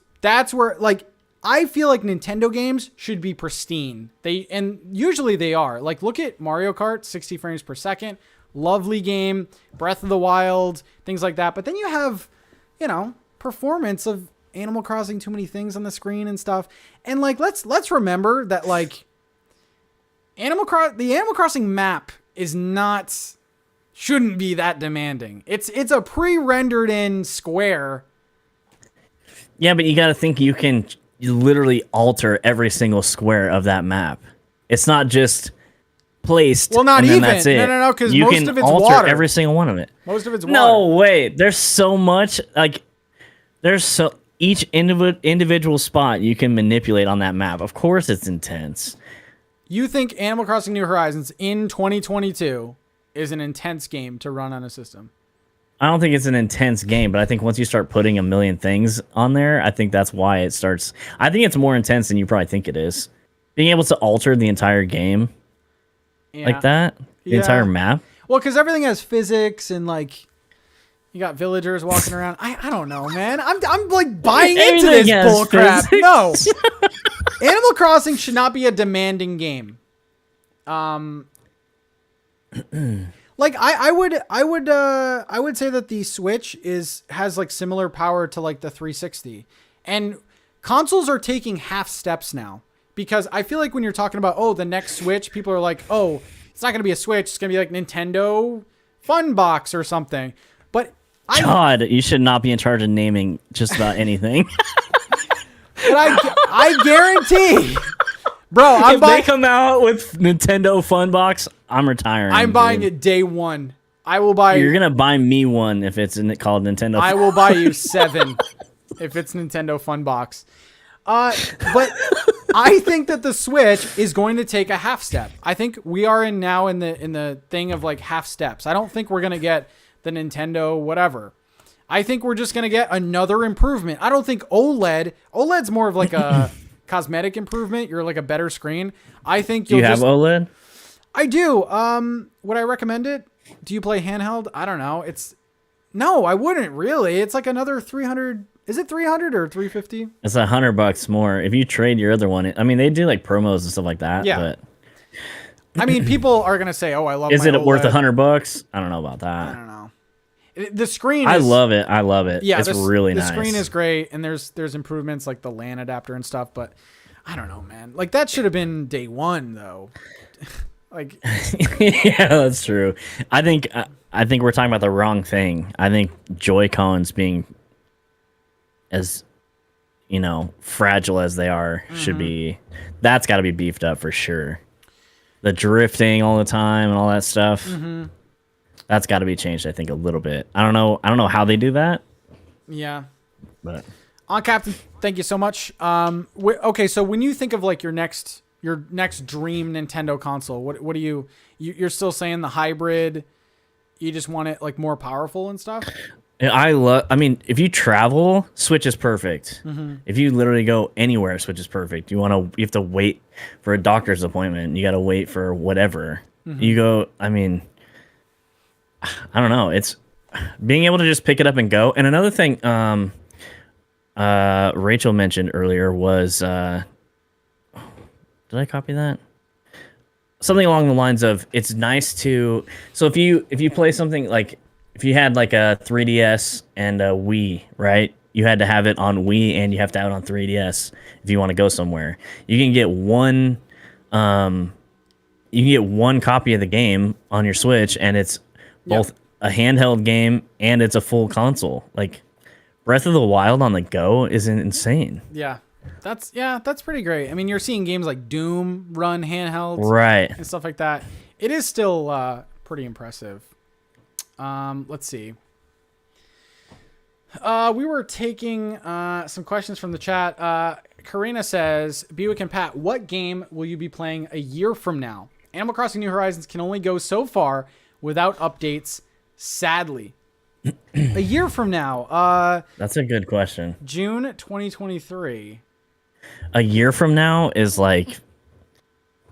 where, like, I feel like Nintendo games should be pristine. And usually they are. Like, look at Mario Kart, 60 frames per second. Lovely game. Breath of the Wild, things like that. But then you have, performance of Animal Crossing, too many things on the screen and stuff. And, like, let's remember that, like, the Animal Crossing map shouldn't be that demanding. It's a pre-rendered in square. Yeah, but you got to think you can literally alter every single square of that map. It's not just placed. Well, not and even. Then that's it. No, because you most can of it's alter water. every single one of it. Most of it's water. No way. There's so much. Like, each individual spot you can manipulate on that map. Of course, it's intense. You think Animal Crossing New Horizons in 2022 is an intense game to run on a system? I don't think it's an intense game, but I think once you start putting a million things on there, I think that's why it starts. I think it's more intense than you probably think it is. Being able to alter the entire game like that, the entire map. Well, because everything has physics and, like, you got villagers walking around. I don't know, man. I'm like buying into this bullcrap. No, Animal Crossing should not be a demanding game. Like I would say that the Switch has like similar power to like the 360, and consoles are taking half steps now, because I feel like when you're talking about the next Switch, people are like, it's not gonna be a Switch, it's gonna be like Nintendo Fun Box or something. But God, you should not be in charge of naming just about anything. But I guarantee. Bro, if they come out with Nintendo Fun Box, I'm retiring. I'm buying it day one. I will buy. You're gonna buy me one if it's called Nintendo. I will buy you 7 if it's Nintendo Fun Box. But I think that the Switch is going to take a half step. I think we are in the thing of like half steps. I don't think we're gonna get the Nintendo whatever. I think we're just gonna get another improvement. I don't think OLED's more of like a cosmetic improvement. You're like a better screen. I think you'll have OLED? I do. Would I recommend it? Do you play handheld? I don't know. No, I wouldn't really. It's like another 300. Is it 300 or 350? It's $100 more. If you trade your other one, I mean, they do like promos and stuff like that. Yeah. But I mean, people are going to say, I love Is my it OLED. worth $100? I don't know about that. I don't know. The screen I love it. Yeah, it's really nice. The screen is great, and there's improvements like the LAN adapter and stuff, but I don't know, man. Like, that should have been day one, though. Like, yeah, that's true. I think we're talking about the wrong thing. I think Joy-Cons being as fragile as they are should be. That's got to be beefed up for sure. The drifting all the time and all that stuff. Mm-hmm. That's got to be changed, I think, a little bit. I don't know how they do that. Yeah. But On Captain, thank you so much. Okay, so when you think of like your next dream Nintendo console, what do you're still saying the hybrid? You just want it like more powerful and stuff? I mean, if you travel, Switch is perfect. Mm-hmm. If you literally go anywhere, Switch is perfect. You have to wait for a doctor's appointment. You got to wait for whatever. Mm-hmm. You go, I mean, I don't know. It's being able to just pick it up and go. And another thing Rachel mentioned earlier was, did I copy that? Something along the lines of, it's nice to, so if you play something like, if you had like a 3DS and a Wii, right? You had to have it on Wii and you have to have it on 3DS if you want to go somewhere. You can get one copy of the game on your Switch, and it's both a handheld game and it's a full console. Like, Breath of the Wild on the go is insane. Yeah. That's pretty great. I mean, you're seeing games like Doom run handhelds, right, and stuff like that. It is still pretty impressive. Let's see. We were taking some questions from the chat. Karina says, Bewick and Pat, what game will you be playing a year from now? Animal Crossing New Horizons can only go so far without updates, sadly. A year from now. That's a good question. June 2023. A year from now is like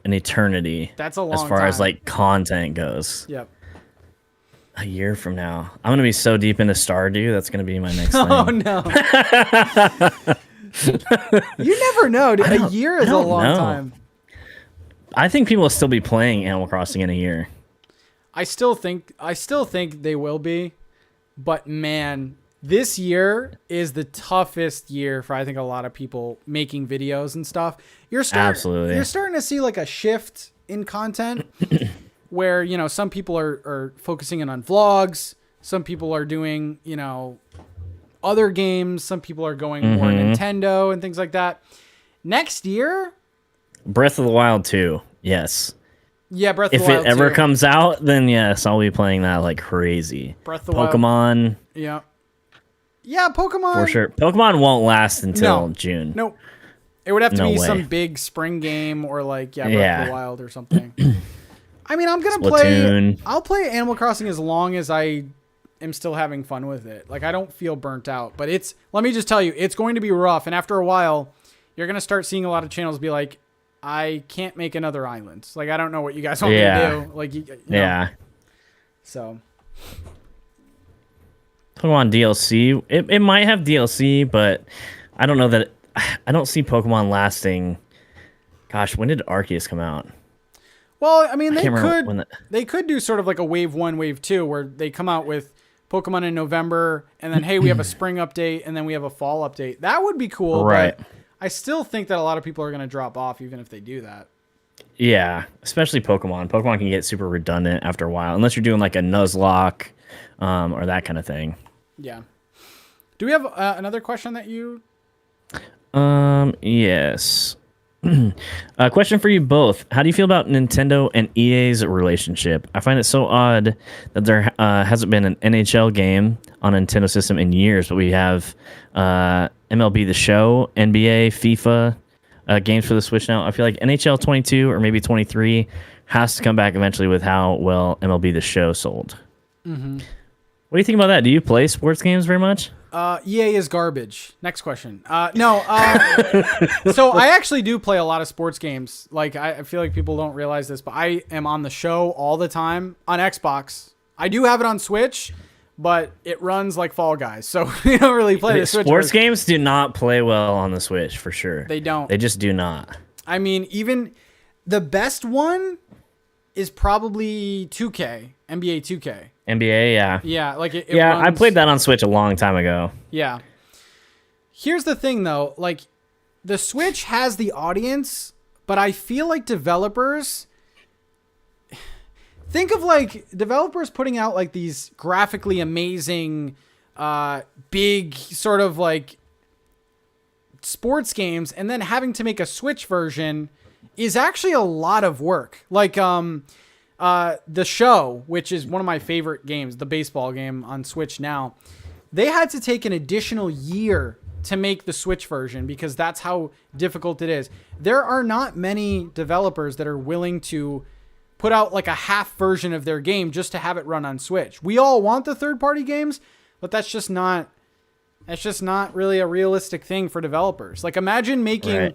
an eternity. That's a long as far time. as like content goes. Yep. A year from now, I'm gonna be so deep into Stardew. That's gonna be my next thing. Oh no. You never know, dude. A year is a long time. I think people will still be playing Animal Crossing in a year. I still think they will be, but man, this year is the toughest year for I think a lot of people making videos and stuff. You're starting to see like a shift in content where, you know, some people are focusing in on vlogs, some people are doing, you know, other games, some people are going more Nintendo and things like that. Next year, Breath of the Wild 2. Yes. Yeah, Breath of the Wild 2. If it ever comes out, then yes, I'll be playing that like crazy. Breath of the Pokemon. Wild. Yeah. Yeah, Pokemon. For sure. Pokemon won't last until June. Nope. It would have to be some big spring game or like, Breath of the Wild or something. I mean, I'm going to I'll play Animal Crossing as long as I am still having fun with it. Like, I don't feel burnt out, but let me just tell you, it's going to be rough. And after a while, you're going to start seeing a lot of channels be like, I can't make another island. Like, I don't know what you guys want me to do. Like, you know. So. Pokemon DLC. It might have DLC, but I don't know that. I don't see Pokemon lasting. Gosh, when did Arceus come out? Well, I mean, they could do sort of like a wave 1, wave 2, where they come out with Pokemon in November, and then, hey, we have a spring update, and then we have a fall update. That would be cool, right? But I still think that a lot of people are going to drop off, even if they do that. Yeah, especially Pokemon. Pokemon can get super redundant after a while, unless you're doing like a Nuzlocke or that kind of thing. Yeah. Do we have another question that you... Yes. A question for you both. How do you feel about Nintendo and EA's relationship? I find it so odd that there hasn't been an NHL game on a Nintendo system in years, but we have MLB The Show, NBA, FIFA games for the Switch now. I feel like NHL 22 or maybe 23 has to come back eventually with how well MLB The Show sold. Mm-hmm. What do you think about that? Do you play sports games very much? EA is garbage. Next question. No. So I actually do play a lot of sports games. Like, I feel like people don't realize this, but I am on the show all the time on Xbox. I do have it on Switch, but it runs like Fall Guys, so we don't really play the Switch. Sports games do not play well on the Switch, for sure. They don't. They just do not. I mean, even the best one is probably 2K, NBA 2K. NBA, yeah. Yeah, like it runs... I played that on Switch a long time ago. Yeah. Here's the thing, though. Like, the Switch has the audience, but I feel like developers... Think of, like, developers putting out, like, these graphically amazing, big sort of, like, sports games, and then having to make a Switch version is actually a lot of work. Like, The Show, which is one of my favorite games, the baseball game on Switch now, they had to take an additional year to make the Switch version because that's how difficult it is. There are not many developers that are willing to put out like a half version of their game just to have it run on Switch. We all want the third-party games, but that's just not really a realistic thing for developers. Like, imagine making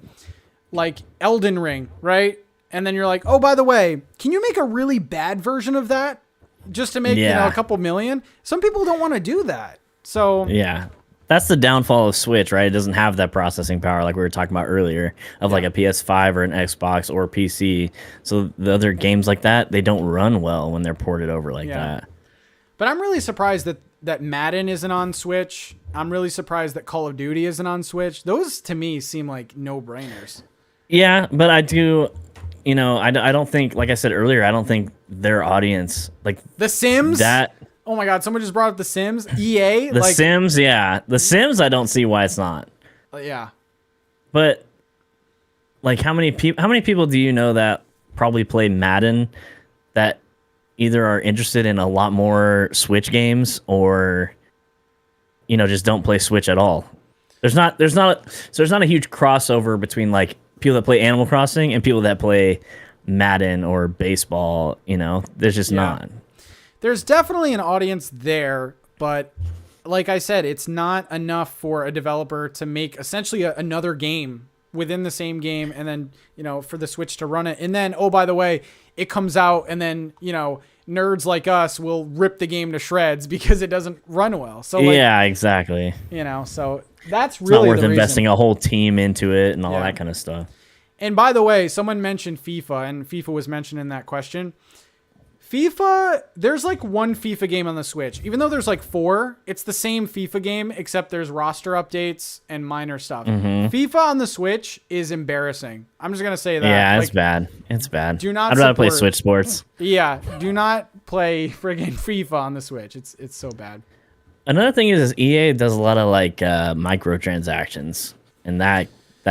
like Elden Ring, right? And then you're like, oh, by the way, can you make a really bad version of that just to make a couple million? Some people don't want to do that. So yeah, that's the downfall of Switch, right? It doesn't have that processing power like we were talking about earlier of like a PS5 or an Xbox or PC. So the other games like that, they don't run well when they're ported over like that. But I'm really surprised that Madden isn't on Switch. I'm really surprised that Call of Duty isn't on Switch. Those to me seem like no-brainers. Yeah, but I do... You know, I don't think, like I said earlier, I don't think their audience, like... The Sims? Oh my God, someone just brought up The Sims? EA? The Sims, yeah. The Sims, I don't see why it's not. Yeah. But, like, how many people do you know that probably play Madden that either are interested in a lot more Switch games or, you know, just don't play Switch at all? There's not a huge crossover between, like, people that play Animal Crossing and people that play Madden or baseball, you know, there's just not. There's definitely an audience there, But like I said, it's not enough for a developer to make essentially another game within the same game, and then, you know, for the Switch to run it. And then, oh, by the way, it comes out, and then, you know, nerds like us will rip the game to shreds because it doesn't run well. So like, yeah, exactly. You know, so that's It's really not worth the investing reason. a whole team into it and all that kind of stuff. And by the way, someone mentioned FIFA, and FIFA was mentioned in that question. FIFA, there's like one FIFA game on the Switch. Even though there's like 4, it's the same FIFA game, except there's roster updates and minor stuff. FIFA on the Switch is embarrassing. I'm just going to say that. Yeah, like, it's bad. It's bad. Do not I'd rather play support- Switch Sports. Yeah, do not play friggin' FIFA on the Switch. It's so bad. Another thing is EA does a lot of like microtransactions, and that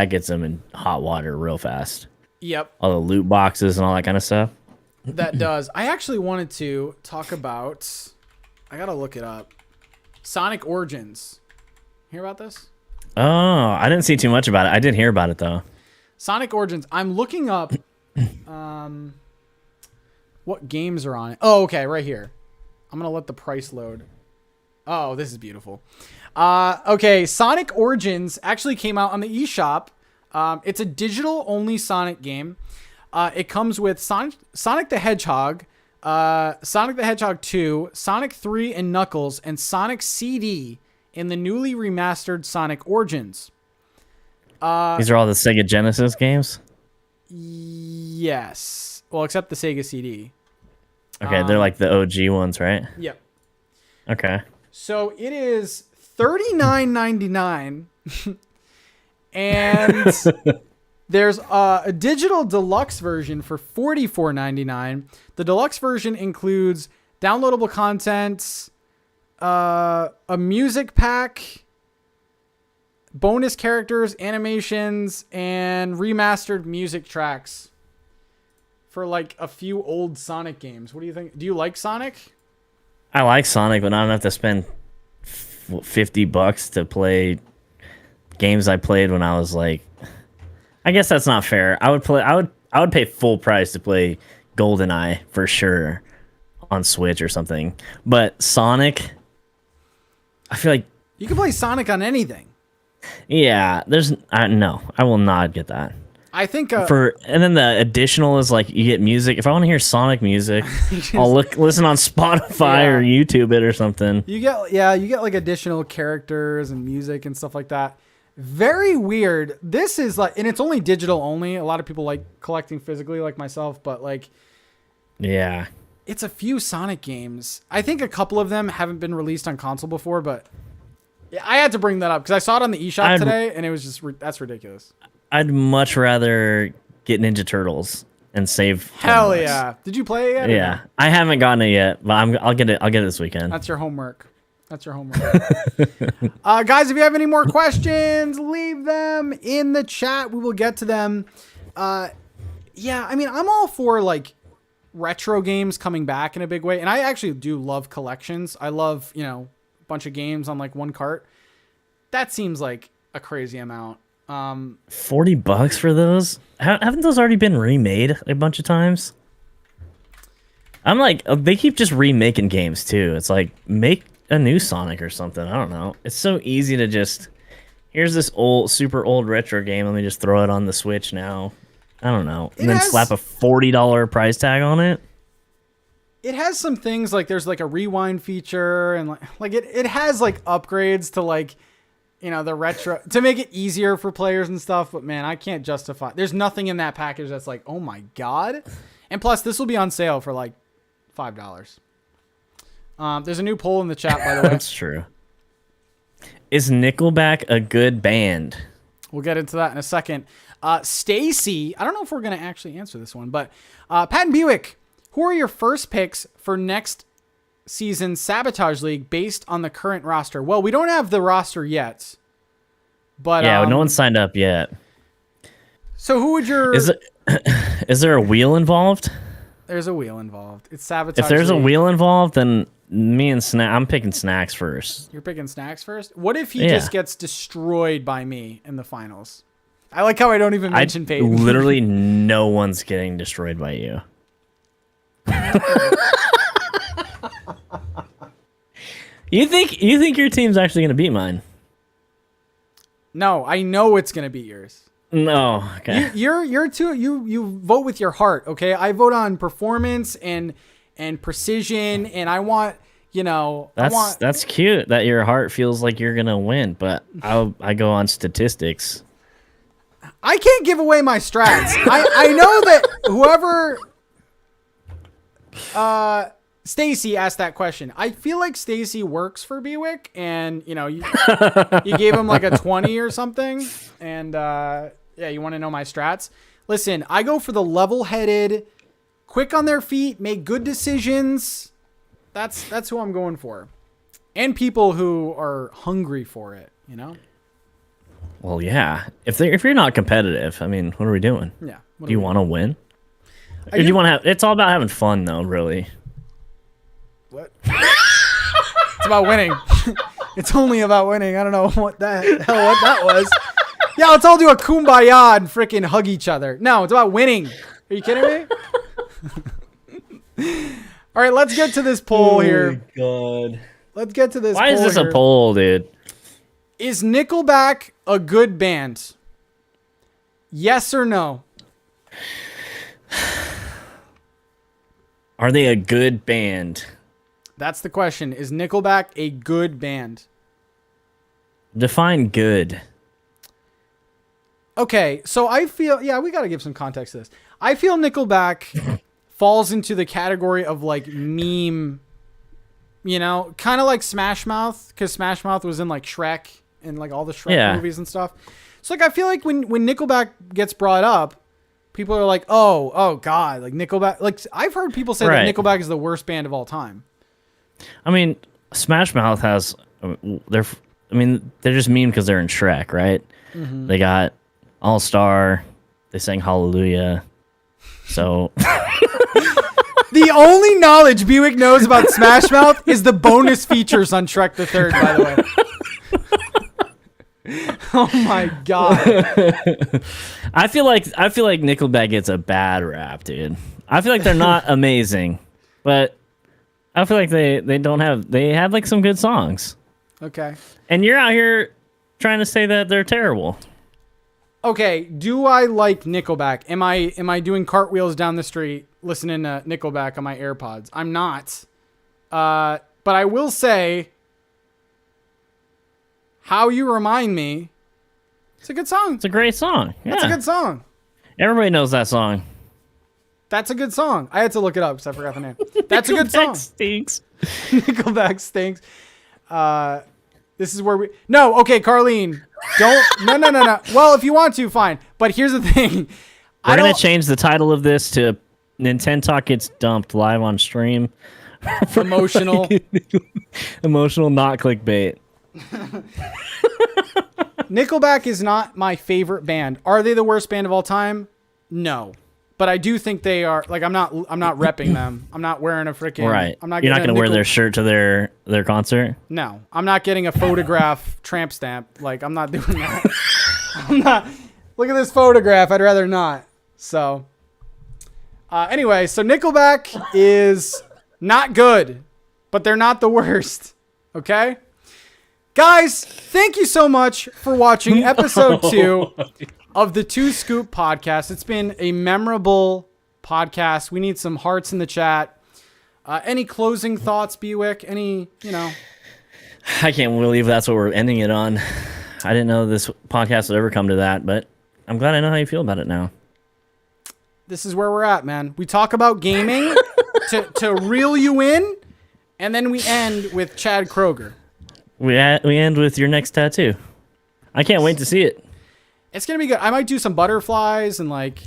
gets them in hot water real fast. Yep, All the loot boxes and all that kind of stuff. that does. I actually wanted to talk about, I got to look it up. Sonic Origins. Hear about this? Oh, I didn't see too much about it. I did hear about it though. Sonic Origins. I'm looking up what games are on it. Oh, okay, right here. I'm going to let the price load. Oh, this is beautiful. Okay, Sonic Origins actually came out on the eShop. It's a digital-only Sonic game. It comes with Sonic the Hedgehog, Sonic the Hedgehog 2, Sonic 3 and Knuckles, and Sonic CD in the newly remastered Sonic Origins. These are all the Sega Genesis games? Yes. Well, except the Sega CD. Okay, they're like the OG ones, right? Yep. Okay. So it is $39.99, and there's a digital deluxe version for $44.99. The deluxe version includes downloadable content, a music pack, bonus characters, animations, and remastered music tracks for like a few old Sonic games. What do you think? Do you like Sonic? I like Sonic, but I don't have to spend $50 to play games I played when I was like, I guess that's not fair. I would pay full price to play GoldenEye for sure on Switch or something. But Sonic, I feel like You can play Sonic on anything. yeah, no, I will not get that. I think And then the additional is like you get music. If I want to hear Sonic music, I'll listen on Spotify or YouTube it or something. you get like additional characters and music and stuff like that. Very weird. This is like, and it's only digital only. A lot of people like collecting physically, like myself, but like, Yeah. it's a few Sonic games. I think a couple of them haven't been released on console before, but I had to bring that up because I saw it on the eShop today, and it was just that's ridiculous. I'd much rather get Ninja Turtles and save. Hell $10. yeah! Did you play it yet? Yeah, I haven't gotten it yet, but I'll get it. I'll get it this weekend. That's your homework. Guys, if you have any more questions, leave them in the chat. We will get to them. Yeah, I mean, I'm all for like retro games coming back in a big way, and I actually do love collections. I love, a bunch of games on like one cart. That seems like a crazy amount. $40 for those? Haven't those already been remade a bunch of times? I'm like, they keep just remaking games too. It's like, make a new Sonic or something. I don't know. It's so easy to just, here's this super old retro game. Let me just throw it on the Switch now. I don't know. And then slap a $40 price tag on it. It has some things like there's like a rewind feature, and like it has like upgrades to like, the retro to make it easier for players and stuff. But man, I can't justify. There's nothing in that package that's like, oh my God. And plus this will be on sale for like $5. There's a new poll in the chat, by the way. That's true. Is Nickelback a good band? We'll get into that in a second. Stacy, I don't know if we're going to actually answer this one, but Pat and Buick, who are your first picks for next season's Sabotage League based on the current roster? Well, we don't have the roster yet, but yeah, no one signed up yet. So who would your... Is there a wheel involved? There's a wheel involved. It's Sabotage If there's League. a wheel involved, then me and I'm picking Snacks first. You're picking Snacks first? What if he just gets destroyed by me in the finals? I like how I don't even mention Peyton. Literally no one's getting destroyed by you. You think your team's actually gonna beat mine? No, I know it's gonna beat yours. No. Okay. You're too. You vote with your heart. Okay, I vote on performance and precision, and I want. That's cute that your heart feels like you're gonna win, but I go on statistics. I can't give away my strats. I know that whoever Stacy asked that question. I feel like Stacy works for Bewick, and you gave him like a 20 or something, and you want to know my strats? Listen, I go for the level-headed, quick on their feet, make good decisions. That's who I'm going for, and people who are hungry for it. Well, yeah. If you're not competitive, I mean, what are we doing? Yeah. Do you want to win? Or do you want to have? It's all about having fun, though. Really. What? It's about winning. It's only about winning. I don't know what that was. Yeah, let's all do a kumbaya and freaking hug each other. No, it's about winning. Are you kidding me? All right, let's get to this poll here. Oh, God. Let's get to this Why is this here. a poll, dude? Is Nickelback a good band? Yes or no? Are they a good band? That's the question. Is Nickelback a good band? Define good. Okay, so I feel... Yeah, we got to give some context to this. I feel Nickelback falls into the category of like meme, kind of like Smash Mouth, because Smash Mouth was in like Shrek and like all the Shrek movies and stuff. So like I feel like when Nickelback gets brought up, people are like, oh God, like Nickelback. Like I've heard people say that Nickelback is the worst band of all time. I mean, Smash Mouth has they're just meme because they're in Shrek, right? Mm-hmm. They got All Star. They sang Hallelujah. So the only knowledge Bewick knows about Smash Mouth is the bonus features on Shrek the Third, by the way. Oh my God. I feel like Nickelback gets a bad rap, dude. I feel like they're not amazing, but I feel like they have like some good songs. Okay. And you're out here trying to say that they're terrible. Okay, do I like Nickelback? Am I doing cartwheels down the street listening to Nickelback on my AirPods? I'm not. But I will say, How You Remind Me, it's a good song. It's a great song. Yeah. That's a good song. Everybody knows that song. That's a good song. I had to look it up because I forgot the name. That's a good song. Nickelback stinks. Nickelback stinks. This is where we... No, okay, Carlene. Don't... No. Well, if you want to, fine. But here's the thing. We're going to change the title of this to NintenTalk Gets Dumped live on stream. Emotional. Emotional, not clickbait. Nickelback is not my favorite band. Are they the worst band of all time? No. But I do think they are. Like, I'm not repping them. I'm not wearing a freaking... Right. I'm not You're not going to wear their shirt to their concert? No. I'm not getting a photograph tramp stamp. Like, I'm not doing that. I'm not... Look at this photograph. I'd rather not. So, anyway, so Nickelback is not good, but they're not the worst. Okay? Guys, thank you so much for watching episode 2 of the Two Scoop podcast. It's been a memorable podcast. We need some hearts in the chat. Any closing thoughts, Bewick? Any, I can't believe that's what we're ending it on. I didn't know this podcast would ever come to that, but I'm glad I know how you feel about it now. This is where we're at, man. We talk about gaming to reel you in, and then we end with Chad Kroger. We end with your next tattoo. I can't wait to see it. It's going to be good. I might do some butterflies and like...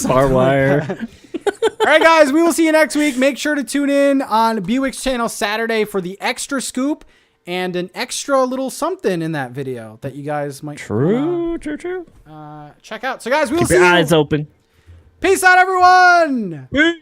Barbed wire. All right, guys. We will see you next week. Make sure to tune in on Bewick's channel Saturday for the extra scoop and an extra little something in that video that you guys might... True. Check out. So, guys, we will Keep see your you. eyes open. Peace out, everyone. Peace.